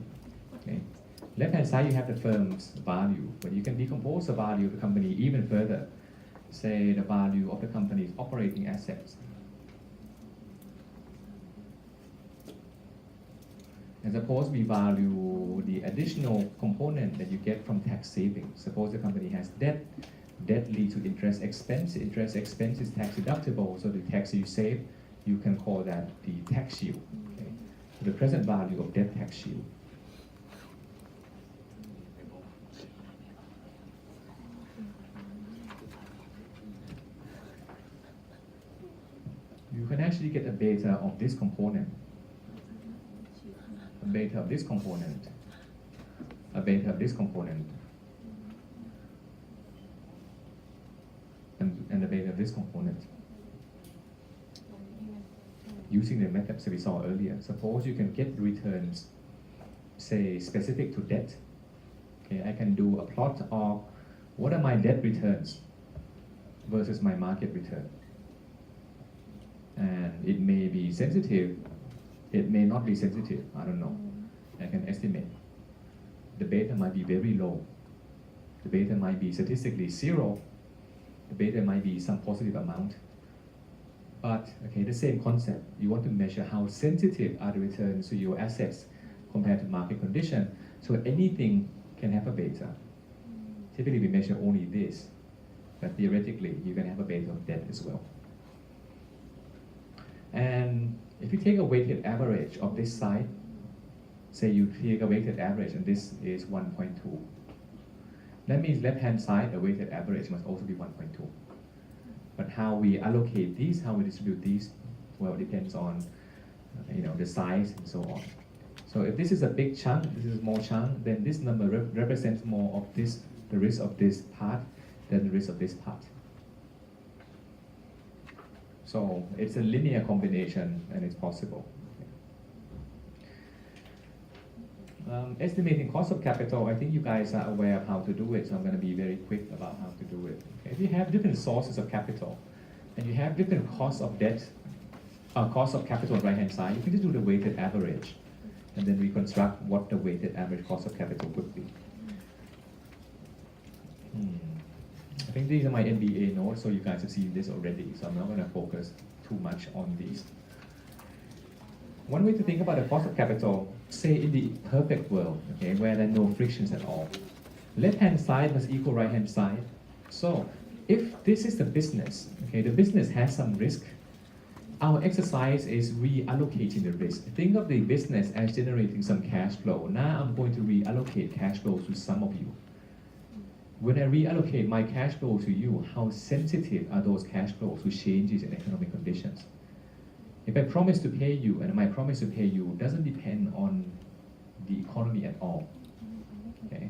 Left-hand side, you have the firm's value, but you can decompose the value of the company even further. Say the value of the company's operating assets. And suppose we value the additional component that you get from tax savings. Suppose the company has debt, debt leads to interest expense is tax deductible, so the tax you save, you can call that the tax shield. Okay? So the present value of debt tax shield. You can actually get a beta of this component, a beta of this component, a beta of this component, and the beta of this component. Using the methods that we saw earlier, suppose you can get returns, say specific to debt. Okay, I can do a plot of what are my debt returns versus my market return. And it may be sensitive, it may not be sensitive, I don't know. I can estimate. The beta might be very low. The beta might be statistically zero. The beta might be some positive amount. But, okay, the same concept. You want to measure how sensitive are the returns to your assets compared to market condition. So anything can have a beta. Typically, we measure only this. But theoretically, you can have a beta of debt as well. And if you take a weighted average of this side, say you take a weighted average and this is 1.2. That means left-hand side, a weighted average must also be 1.2. But how we allocate these, how we distribute these, well, it depends on the size and so on. So if this is a big chunk, this is a small chunk, then this number represents more of this, the risk of this part than the risk of this part. So it's a linear combination and it's possible. Estimating cost of capital, I think you guys are aware of how to do it, so I'm going to be very quick about how to do it. Okay? If you have different sources of capital and you have different costs of debt, cost of capital on the right-hand side, you can just do the weighted average and then reconstruct what the weighted average cost of capital could be. I think these are my MBA notes, so you guys have seen this already, so I'm not going to focus too much on these. One way to think about the cost of capital, say in the perfect world, okay, where there are no frictions at all. Left-hand side must equal right-hand side. So if this is the business, okay, the business has some risk, our exercise is reallocating the risk. Think of the business as generating some cash flow. Now I'm going to reallocate cash flows to some of you. When I reallocate my cash flow to you, how sensitive are those cash flows to changes in economic conditions? If I promise to pay you, and my promise to pay you doesn't depend on the economy at all, okay?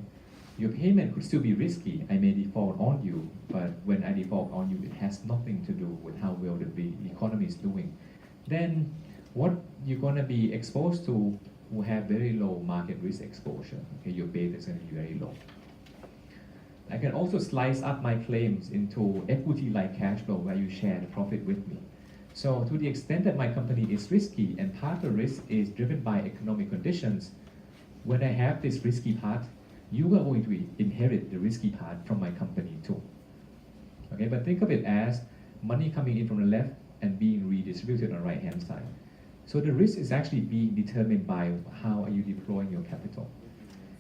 Your payment could still be risky. I may default on you, but when I default on you, it has nothing to do with how well the economy is doing. Then what you're going to be exposed to will have very low market risk exposure. Okay, your beta is going to be very low. I can also slice up my claims into equity-like cash flow where you share the profit with me. So to the extent that my company is risky and part of the risk is driven by economic conditions, when I have this risky part, you are going to inherit the risky part from my company too. Okay, but think of it as money coming in from the left and being redistributed on the right-hand side. So the risk is actually being determined by how are you deploying your capital.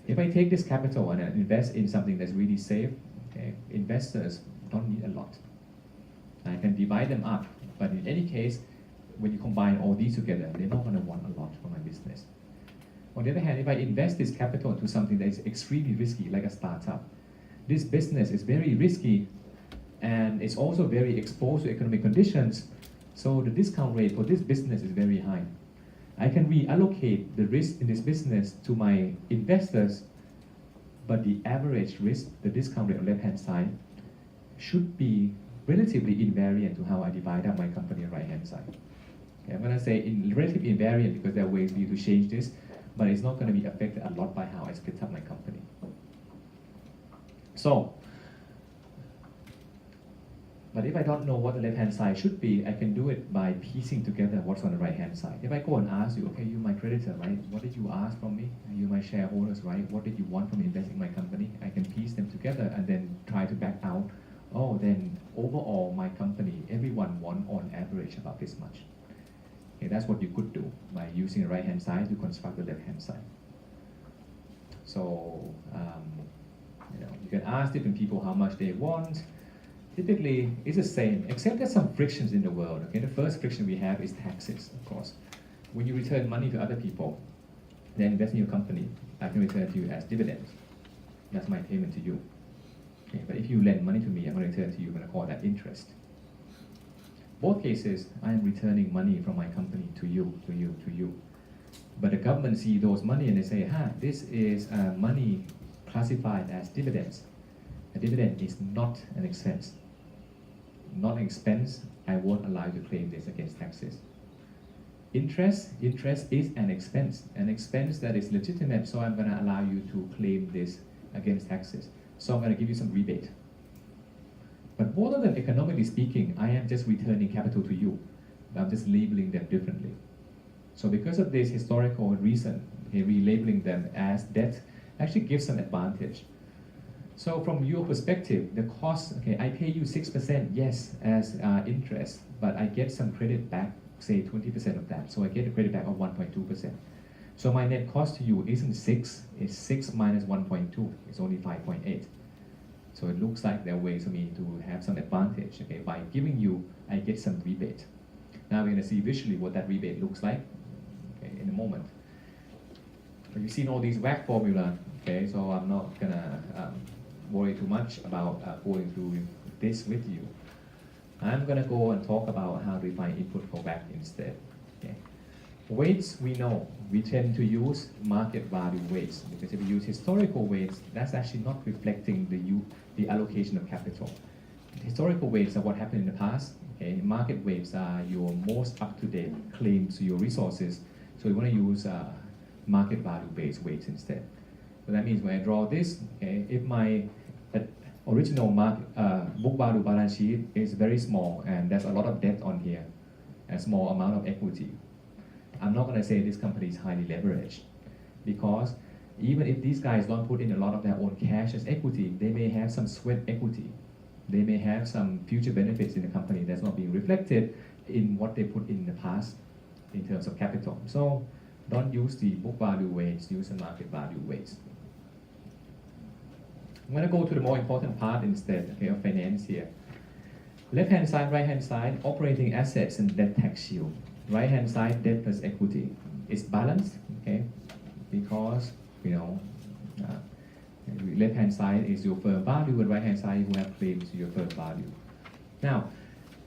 If I take this capital and invest in something that's really safe, okay, investors don't need a lot. I can divide them up, but in any case, when you combine all these together, they're not going to want a lot for my business. On the other hand, if I invest this capital into something that is extremely risky, like a startup, this business is very risky and it's also very exposed to economic conditions, so the discount rate for this business is very high. I can reallocate the risk in this business to my investors, but the average risk, the discount rate on the left-hand side, should be relatively invariant to how I divide up my company on the right-hand side. Okay, I'm going to say relatively invariant because there are ways for you to change this, but it's not going to be affected a lot by how I split up my company. So, but if I don't know what the left-hand side should be, I can do it by piecing together what's on the right-hand side. If I go and ask you, okay, you're my creditor, right? What did you ask from me? You're my shareholders, right? What did you want from investing in my company? I can piece them together and then try to back out, oh, then overall my company, everyone won on average about this much. Okay, that's what you could do by using the right-hand side to construct the left-hand side. So you can ask different people how much they want. Typically, it's the same, except there's some frictions in the world. Okay, the first friction we have is taxes, of course. When you return money to other people, then invest in your company, I can return to you as dividends. That's my payment to you. Okay, but if you lend money to me, I'm going to return to you. I'm going to call that interest. Both cases, I am returning money from my company to you. But the government see those money and they say, this is money classified as dividends. A dividend is not an expense. Not an expense, I won't allow you to claim this against taxes. Interest is an expense that is legitimate, so I'm going to allow you to claim this against taxes. So I'm going to give you some rebate. But both of them, economically speaking, I am just returning capital to you. I'm just labeling them differently. So because of this historical reason, relabeling them as debt actually gives some advantage. So from your perspective, the cost, I pay you 6%, yes, as interest, but I get some credit back, say 20% of that. So I get a credit back of 1.2%. So my net cost to you isn't 6, it's 6 minus 1.2, it's only 5.8. So it looks like there are ways for me to have some advantage. By giving you, I get some rebate. Now we're going to see visually what that rebate looks like in a moment. But you've seen all these WACC formula, so I'm not going to worry too much about going through this with you. I'm going to go and talk about how to find input for WACC instead. Weights, we know. We tend to use market value weights, because if we use historical weights, that's actually not reflecting the allocation of capital. Historical weights are what happened in the past. Market weights are your most up-to-date claims to your resources. So you want to use market value-based weights instead. So that means when I draw this, if my original book value balance sheet is very small and there's a lot of debt on here, a small amount of equity, I'm not going to say this company is highly leveraged, because even if these guys don't put in a lot of their own cash as equity, they may have some sweat equity. They may have some future benefits in the company that's not being reflected in what they put in the past in terms of capital. So don't use the book value weights, use the market value weights. I'm going to go to the more important part instead of finance here. Left-hand side, right-hand side, operating assets and debt tax shield. Right-hand side, debt plus equity. It's balanced, because, left-hand side is your firm value, and right-hand side you have claims to your firm value. Now,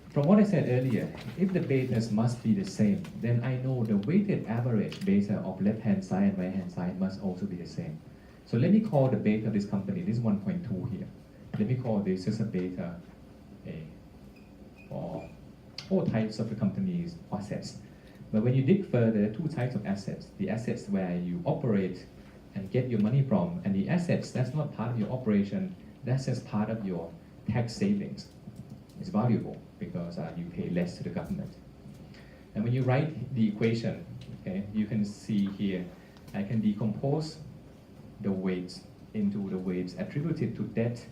from what I said earlier, if the betas must be the same, then I know the weighted average beta of left-hand side and right-hand side must also be the same. So let me call the beta of this company, this 1.2 here. Let me call this just a beta A for all types of the company's assets. But when you dig further, there are two types of assets. The assets where you operate and get your money from, and the assets that's not part of your operation, that's just part of your tax savings. It's valuable because you pay less to the government. And when you write the equation, you can see here, I can decompose the weights into the weights attributed to debt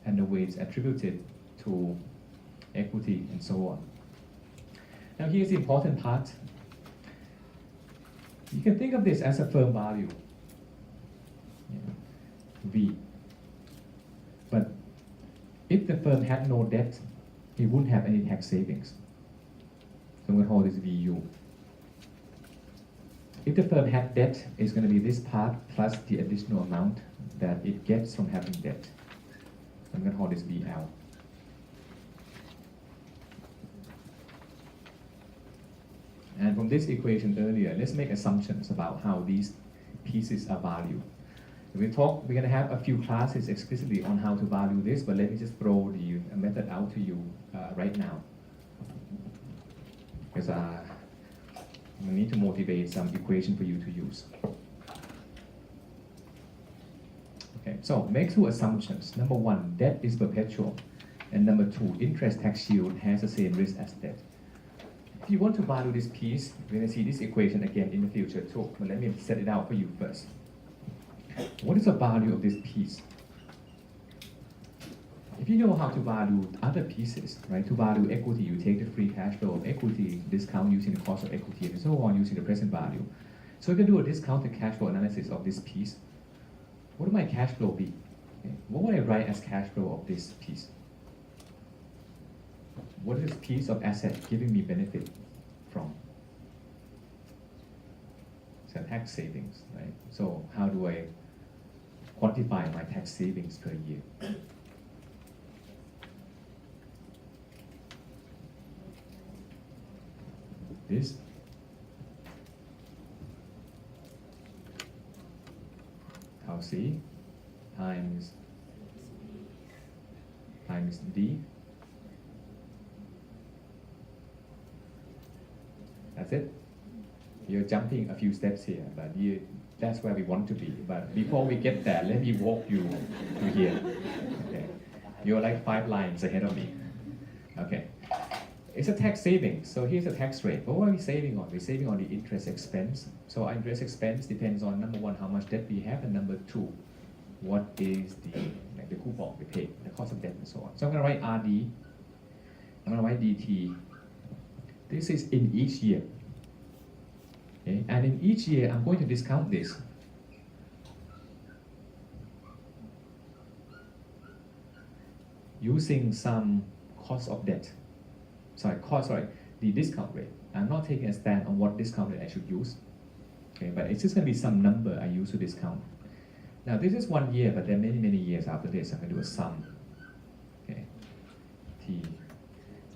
and the weights attributed to equity and so on. Now here's the important part. You can think of this as a firm value, V. But if the firm had no debt, it wouldn't have any tax savings. So I'm going to call this VU. If the firm had debt, it's going to be this part plus the additional amount that it gets from having debt. I'm going to call this VL. And from this equation earlier, let's make assumptions about how these pieces are valued. We're going to have a few classes explicitly on how to value this, but let me just throw the method out to you right now. Because we need to motivate some equation for you to use. Okay, so make two assumptions. Number one, debt is perpetual. And number two, interest tax shield has the same risk as debt. If you want to value this piece, we're going to see this equation again in the future too, but let me set it out for you first. What is the value of this piece? If you know how to value other pieces, right? To value equity, you take the free cash flow of equity, discount using the cost of equity, and so on using the present value. So you can do a discounted cash flow analysis of this piece. what would my cash flow be? Okay. What would I write as cash flow of this piece? What is this piece of asset giving me benefit from? It's a tax savings, right? So how do I quantify my tax savings per year? This tau C times D. That's it. You're jumping a few steps here, but that's where we want to be. But before we get there, let me walk you to here. Okay. You're like 5 lines ahead of me. Okay. It's a tax saving. So here's a tax rate. But what are we saving on? We're saving on the interest expense. So our interest expense depends on number 1, how much debt we have, and number 2, what is the coupon we pay, the cost of debt and so on. So I'm going to write RD. I'm going to write DT. This is in each year. Okay? And in each year, I'm going to discount this. Using some cost of debt. The discount rate. I'm not taking a stand on what discount rate I should use. Okay, but it's just going to be some number I use to discount. Now this is 1 year, but there are many, many years after this. I'm going to do a sum. Okay, T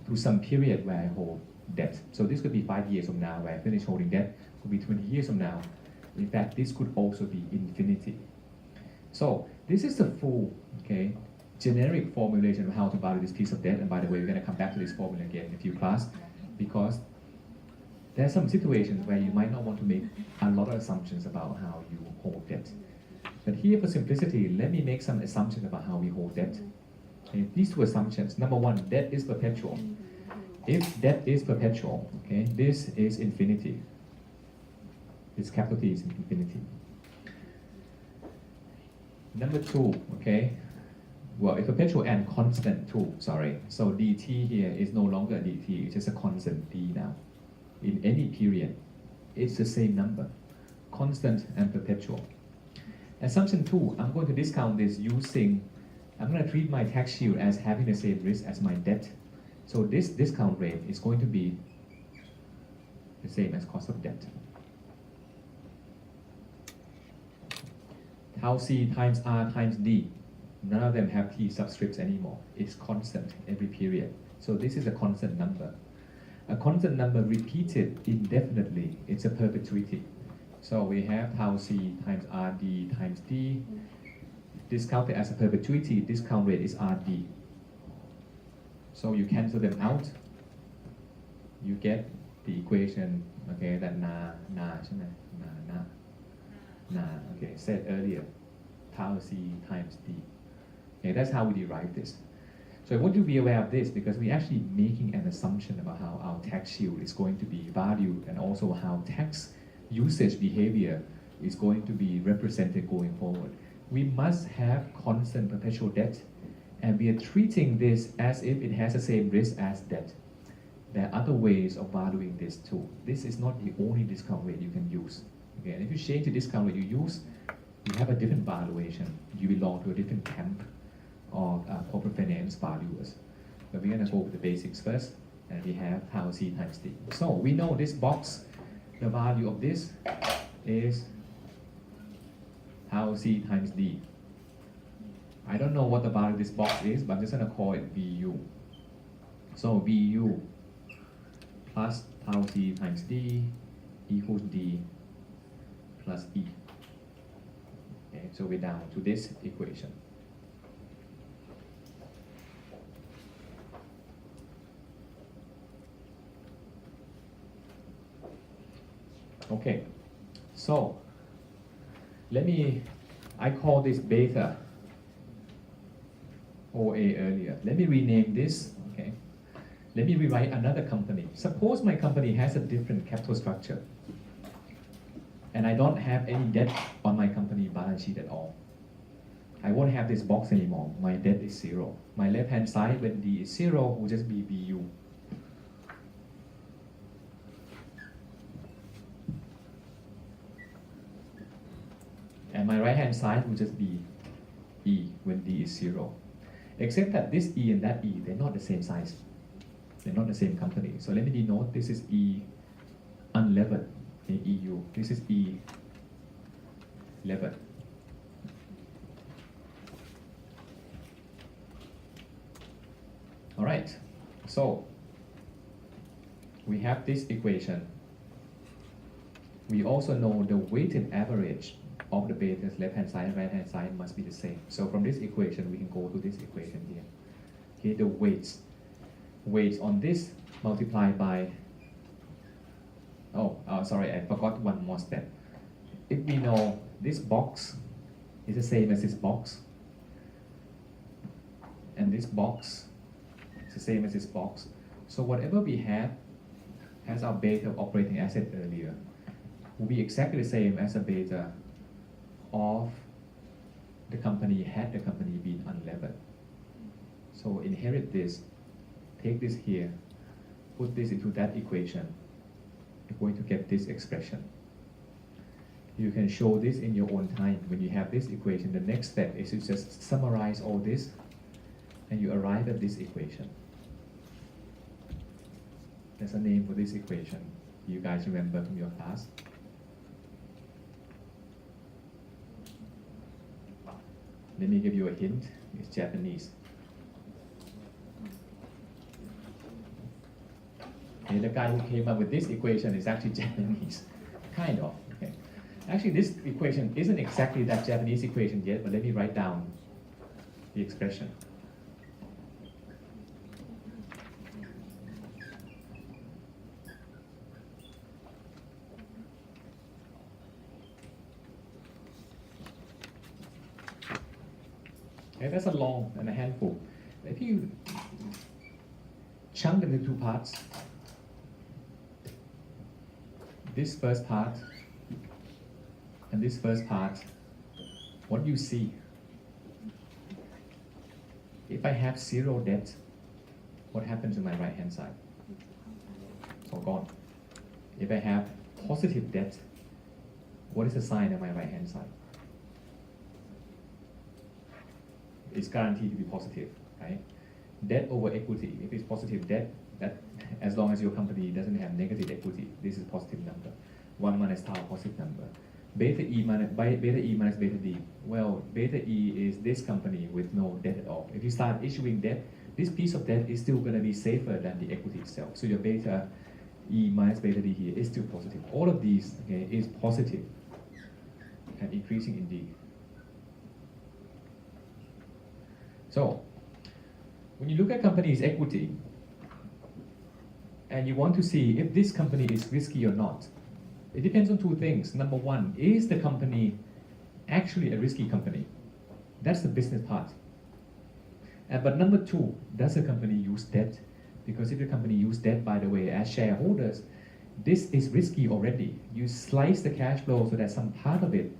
to some period where I hold debt. So this could be 5 years from now where I finish holding debt. Could be 20 years from now. In fact, this could also be infinity. So this is the full, generic formulation of how to value this piece of debt. And by the way, we're going to come back to this formula again in a few classes, because there are some situations where you might not want to make a lot of assumptions about how you hold debt. But here, for simplicity, let me make some assumptions about how we hold debt. Okay, these 2 assumptions. Number 1, debt is perpetual. If debt is perpetual, this is infinity. This capital T is infinity. Number 2, well, it's perpetual and constant too, sorry. So dt here is no longer dt, it's just a constant d now. In any period, it's the same number, constant and perpetual. Assumption 2, I'm going to discount this I'm going to treat my tax shield as having the same risk as my debt. So this discount rate is going to be the same as cost of debt. Tau C times R times D. None of them have T subscripts anymore. It's constant every period. So this is a constant number. A constant number repeated indefinitely, it's a perpetuity. So we have tau C times RD times D. Discounted as a perpetuity, discount rate is RD. So you cancel them out, you get the equation, that said earlier, tau C times D. That's how we derive this. So I want you to be aware of this because we're actually making an assumption about how our tax shield is going to be valued and also how tax usage behavior is going to be represented going forward. We must have constant perpetual debt, and we are treating this as if it has the same risk as debt. There are other ways of valuing this too. This is not the only discount rate you can use. And if you change the discount rate you use, you have a different valuation. You belong to a different camp of corporate finance valuers. But we're going to go with the basics first, and we have tau C times D. So we know this box, the value of this is tau C times D. I don't know what the value of this box is, but I'm just going to call it VU. So VU plus tau C times D equals D plus E. So we're down to this equation. So I call this beta OA earlier. Let me rename this, Let me rewrite another company. Suppose my company has a different capital structure and I don't have any debt on my company balance sheet at all. I won't have this box anymore. My debt is 0. My left-hand side, when D is 0, will just be VU. And my right hand side will just be E when D is 0. Except that this E and that E, they're not the same size. They're not the same company. So let me denote this is E unlevered, EU. This is E levered. All right, so we have this equation. We also know the weighted average of the betas left hand side and right hand side must be the same. So from this equation, we can go to this equation here. Okay, the weights on this multiplied by, sorry, I forgot one more step. If we know this box is the same as this box, and this box is the same as this box, so whatever we have as our beta operating asset earlier will be exactly the same as a beta of the company had the company been unlevered. So inherit this, take this here, put this into that equation, you're going to get this expression. You can show this in your own time. When you have this equation, the next step is to just summarize all this and you arrive at this equation. There's a name for this equation. You guys remember from your class? Let me give you a hint. It's Japanese. Okay, the guy who came up with this equation is actually Japanese. Kind of. Okay. Actually, this equation isn't exactly that Japanese equation yet, but let me write down the expression. Okay, that's a long and a handful. If you chunk them into two parts, this first part and this first part, what you see, if I have zero debt, what happens to my right hand side? It's all gone. If I have positive debt, what is the sign on my right hand side? It's guaranteed to be positive, right? Debt over equity, if it's positive debt, that as long as your company doesn't have negative equity, this is a positive number. 1 minus tau, positive number. Beta E minus beta D. Well, beta E is this company with no debt at all. If you start issuing debt, this piece of debt is still going to be safer than the equity itself. So your beta E minus beta D here is still positive. All of these, okay, is positive and increasing in D. So when you look at company's equity and you want to see if this company is risky or not, it depends on two things. Number one, is the company actually a risky company? That's the business part. But number two, does the company use debt? Because if the company uses debt, by the way, as shareholders, this is risky already. You slice the cash flow so that some part of it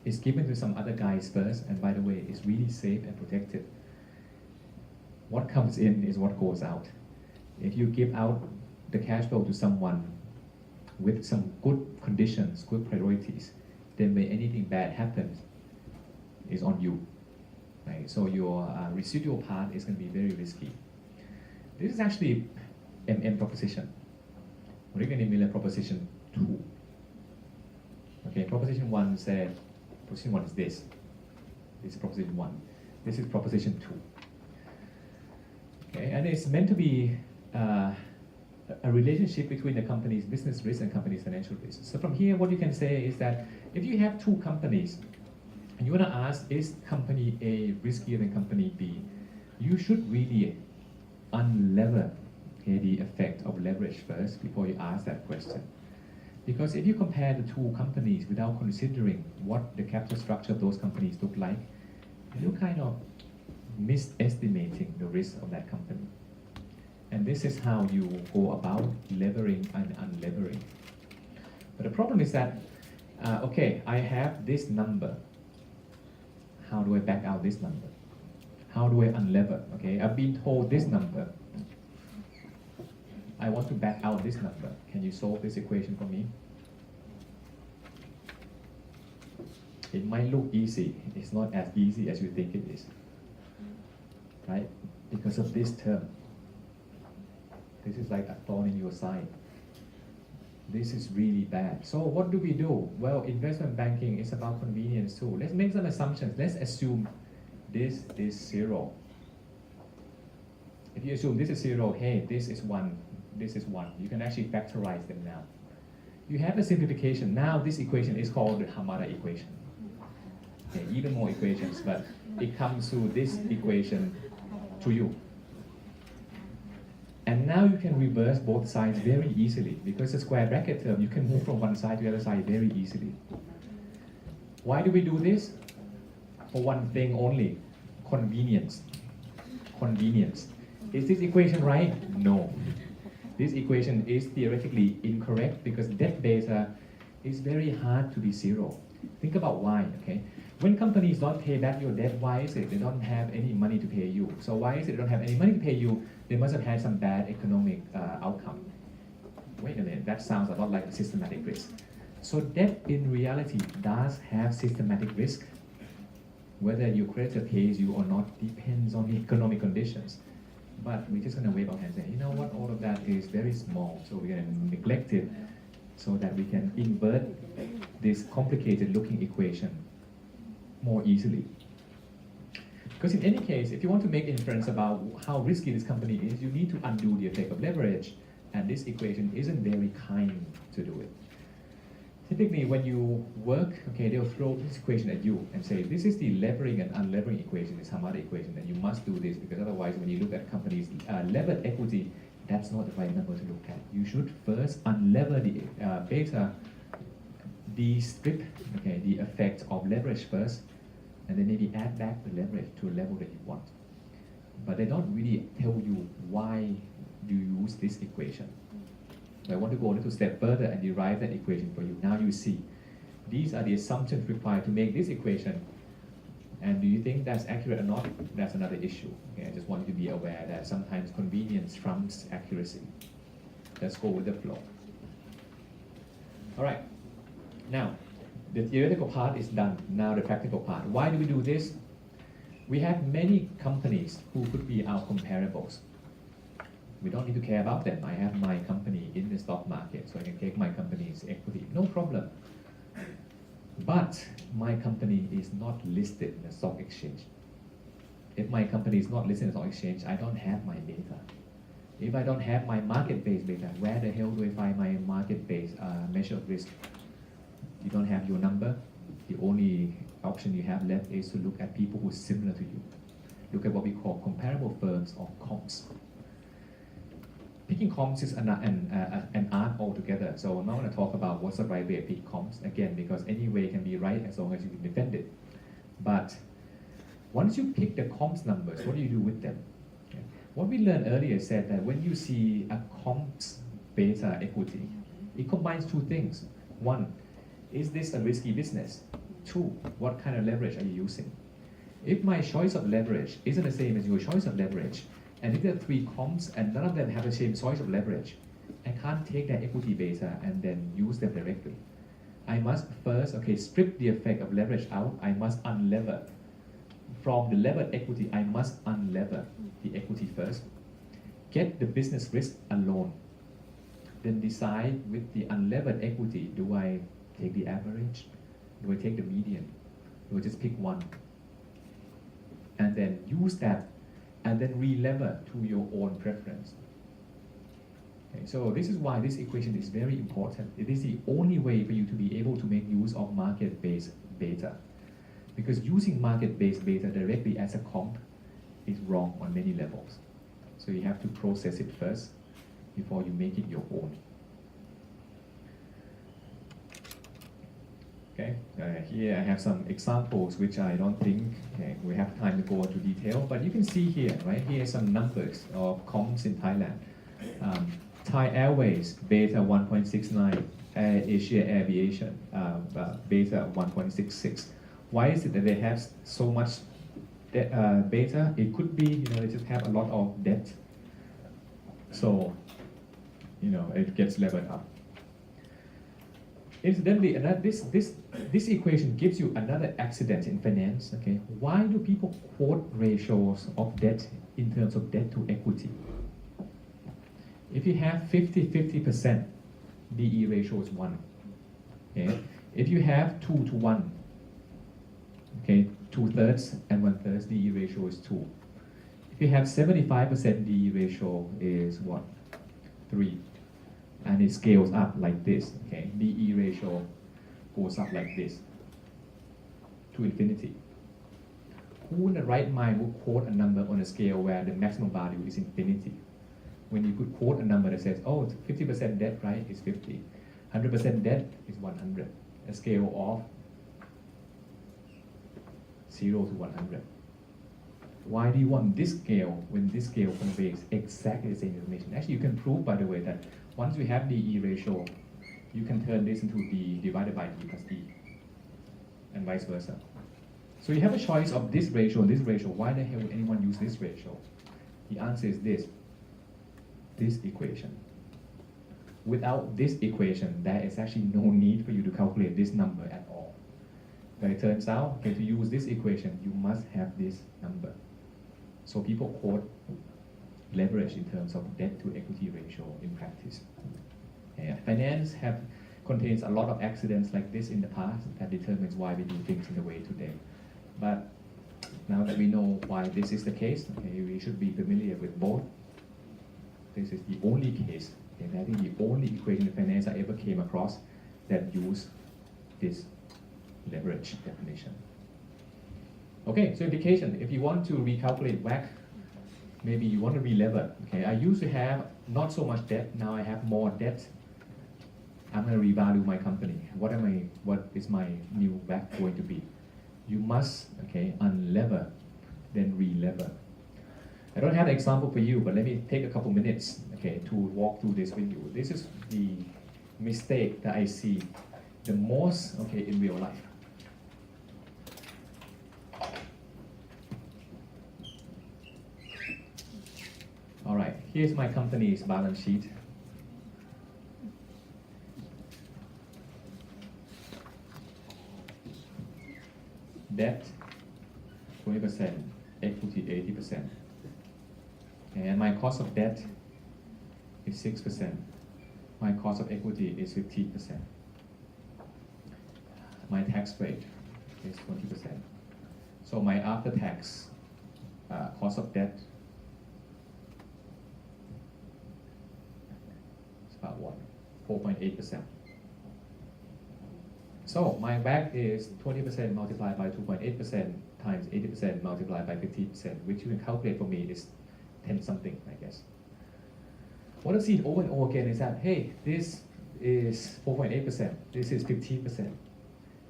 is given to some other guys first, and by the way, is really safe and protected. What comes in is what goes out. If you give out the cash flow to someone with some good conditions, good priorities, then when anything bad happens, it's on you. Right? So your residual part is going to be very risky. This is actually proposition. Miller proposition 2. Okay, proposition 1 said, proposition 1 is this. This is proposition 1. This is proposition 2. Okay, and it's meant to be a relationship between the company's business risk and company's financial risk. So from here, what you can say is that if you have two companies, and you want to ask, is company A riskier than company B, you should really unlever, okay, the effect of leverage first before you ask that question. Because if you compare the two companies without considering what the capital structure of those companies look like, you're kind of misestimating the risk of that company. And this is how you go about levering and unlevering. But the problem is that, okay, I have this number. How do I back out this number? How do I unlever? Okay, I've been told this number. I want to back out this number. Can you solve this equation for me? It might look easy. It's not as easy as you think it is, right? Because of this term. This is like a thorn in your side. This is really bad. So what do we do? Well, investment banking is about convenience too. Let's make some assumptions. Let's assume this is 0. If you assume this is 0, hey, this is 1, this is 1. You can actually factorize them now. You have a simplification. Now this equation is called the Hamada equation. Okay, even more equations, but it comes to this equation to you. And now you can reverse both sides very easily because the square bracket term, you can move from one side to the other side very easily. Why do we do this? For one thing only, convenience. Convenience. Is this equation right? No. This equation is theoretically incorrect because debt beta is very hard to be 0. Think about why, okay? When companies don't pay back your debt, why is it? They don't have any money to pay you. So why is it they don't have any money to pay you? They must have had some bad economic outcome. Wait a minute, that sounds a lot like a systematic risk. So debt in reality does have systematic risk. Whether your creditor pays you or not depends on the economic conditions. But we're just going to wave our hands and say, you know what, all of that is very small, so we're going to neglect it so that we can invert this complicated looking equation more easily. Because in any case, if you want to make inference about how risky this company is, you need to undo the effect of leverage, and this equation isn't very kind to do it. Typically, when you work, okay, they'll throw this equation at you and say, this is the levering and unlevering equation, this Hamada equation, and you must do this because otherwise when you look at companies' levered equity, that's not the right number to look at. You should first unlever the beta, de-strip, okay, the effect of leverage first, and then maybe add back the leverage to a level that you want. But they don't really tell you why do you use this equation. I want to go a little step further and derive that equation for you. Now you see, these are the assumptions required to make this equation. And do you think that's accurate or not? That's another issue. Okay, I just want you to be aware that sometimes convenience trumps accuracy. Let's go with the flow. All right. Now, the theoretical part is done. Now the practical part. Why do we do this? We have many companies who could be our comparables. We don't need to care about them. I have my company in the stock market, so I can take my company's equity. No problem. But my company is not listed in the stock exchange. If my company is not listed in the stock exchange, I don't have my beta. If I don't have my market-based beta, where the hell do I find my market-based measure of risk? You don't have your number. The only option you have left is to look at people who are similar to you. Look at what we call comparable firms or comps. Picking comps is an art altogether, so I'm not going to talk about what's the right way to pick comps, again, because any way can be right as long as you can defend it. But once you pick the comps numbers, what do you do with them? Okay. What we learned earlier said that when you see a comps beta equity, it combines two things. One, is this a risky business? Two, what kind of leverage are you using? If my choice of leverage isn't the same as your choice of leverage, and if there are 3 comps and none of them have the same choice of leverage, I can't take that equity beta and then use them directly. I must first, strip the effect of leverage out. I must unlever. From the levered equity, I must unlever the equity first. Get the business risk alone. Then decide with the unlevered equity, do I take the average? Do I take the median? Do I just pick one? And then use that and then re-lever to your own preference. Okay, so this is why this equation is very important. It is the only way for you to be able to make use of market-based beta. Because using market-based beta directly as a comp is wrong on many levels. So you have to process it first before you make it your own. Okay, here I have some examples which I don't think we have time to go into detail, but you can see here, right? Here are some numbers of comps in Thailand. Thai Airways, beta 1.69, Air Asia Aviation, beta 1.66. Why is it that they have so much beta? It could be, they just have a lot of debt. So, it gets levered up. Incidentally, this equation gives you another accident in finance. Okay, why do people quote ratios of debt in terms of debt to equity? If you have 50-50%, DE ratio is 1. Okay, if you have 2 to 1, okay, 2/3 and 1/3, DE ratio is 2. If you have 75%, DE ratio is what? 3. And it scales up like this. Okay, DE ratio goes up like this to infinity. Who in the right mind would quote a number on a scale where the maximum value is infinity? When you could quote a number that says, oh, 50% debt, right, is 50. 100% debt is 100. A scale of 0 to 100. Why do you want this scale when this scale conveys exactly the same information? Actually, you can prove, by the way, that once you have DE ratio, you can turn this into D divided by D plus E, and vice versa. So you have a choice of this ratio and this ratio. Why the hell would anyone use this ratio? The answer is this equation. Without this equation, there is actually no need for you to calculate this number at all. But it turns out, okay, to use this equation, you must have this number. So people quote leverage in terms of debt to equity ratio in practice. Finance contains a lot of accidents like this in the past that determines why we do things in the way today. But now that we know why this is the case, okay, we should be familiar with both. This is the only case, and I think the only equation in finance I ever came across that used this leverage definition. Okay, so implication, if you want to recalculate WACC, maybe you want to relever. Okay, I used to have not so much debt, now I have more debt. I'm going to revalue my company. What is my new WACC going to be? You must, okay, unlever, then relever. I don't have an example for you, but let me take a couple minutes, okay, to walk through this with you. This is the mistake that I see the most, okay, in real life. All right, here's my company's balance sheet. Debt 20%, equity 80%. And my cost of debt is 6%. My cost of equity is 15%. My tax rate is 20%. So my after-tax cost of debt is about what? 4.8%. So my WACC is 20% multiplied by 2.8% times 80% multiplied by 15%, which you can calculate for me is 10 something, I guess. What I've seen over and over again is that, hey, this is 4.8%, this is 15%,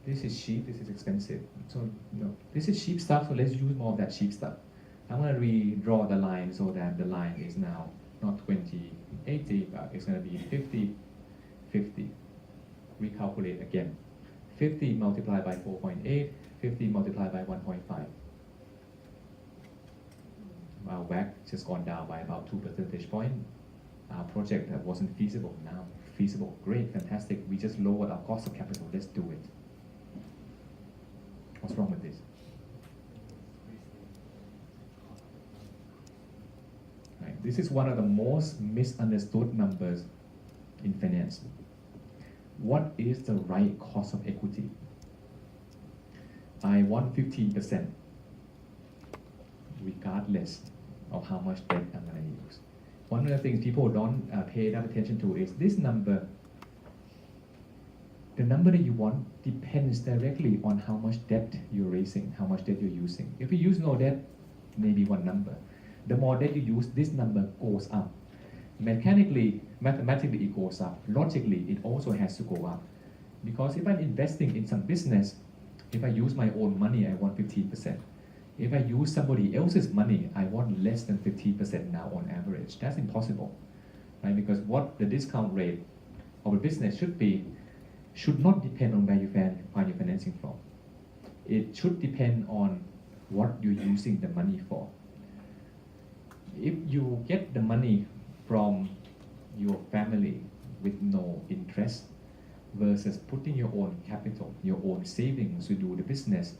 this is cheap, this is expensive. So, this is cheap stuff, so let's use more of that cheap stuff. I'm going to redraw the line so that the line is now not 20/80, but it's going to be 50/50. Recalculate again. 50 multiplied by 4.8, 50 multiplied by 1.5. Our WACC just gone down by about 2 percentage points. Our project that wasn't feasible, now feasible. Great, fantastic. We just lowered our cost of capital. Let's do it. What's wrong with this? Right. This is one of the most misunderstood numbers in finance. What is the right cost of equity? I want 15%, regardless of how much debt I'm going to use. One of the things people don't pay enough attention to is this number. The number that you want depends directly on how much debt you're raising, how much debt you're using. If you use no debt, maybe one number. The more debt you use, this number goes up. Mechanically, mathematically it goes up. Logically, it also has to go up. Because if I'm investing in some business, if I use my own money, I want 15%. If I use somebody else's money, I want less than 15% now on average. That's impossible, right? Because what the discount rate of a business should not depend on where you find your financing from. It should depend on what you're using the money for. If you get the money from your family with no interest, versus putting your own capital, your own savings to do the business.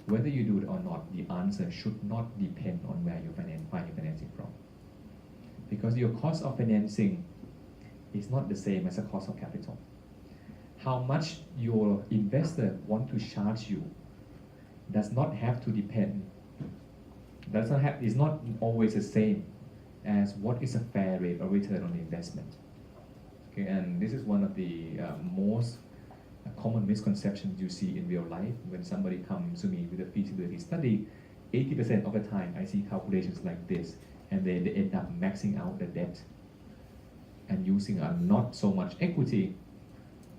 Whether you do it or not, the answer should not depend on where you find your financing from. Because your cost of financing is not the same as the cost of capital. How much your investor want to charge you does not have to depend, is not always the same as what is a fair rate or return on the investment. Okay, and this is one of the most common misconceptions you see in real life. When somebody comes to me with a feasibility study, 80% of the time I see calculations like this, and they end up maxing out the debt and using not so much equity,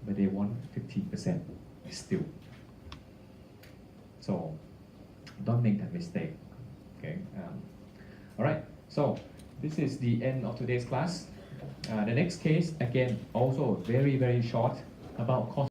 but they want 15% still. So don't make that mistake. Okay. All right. So this is the end of today's class. The next case, again, also very, very short, about cost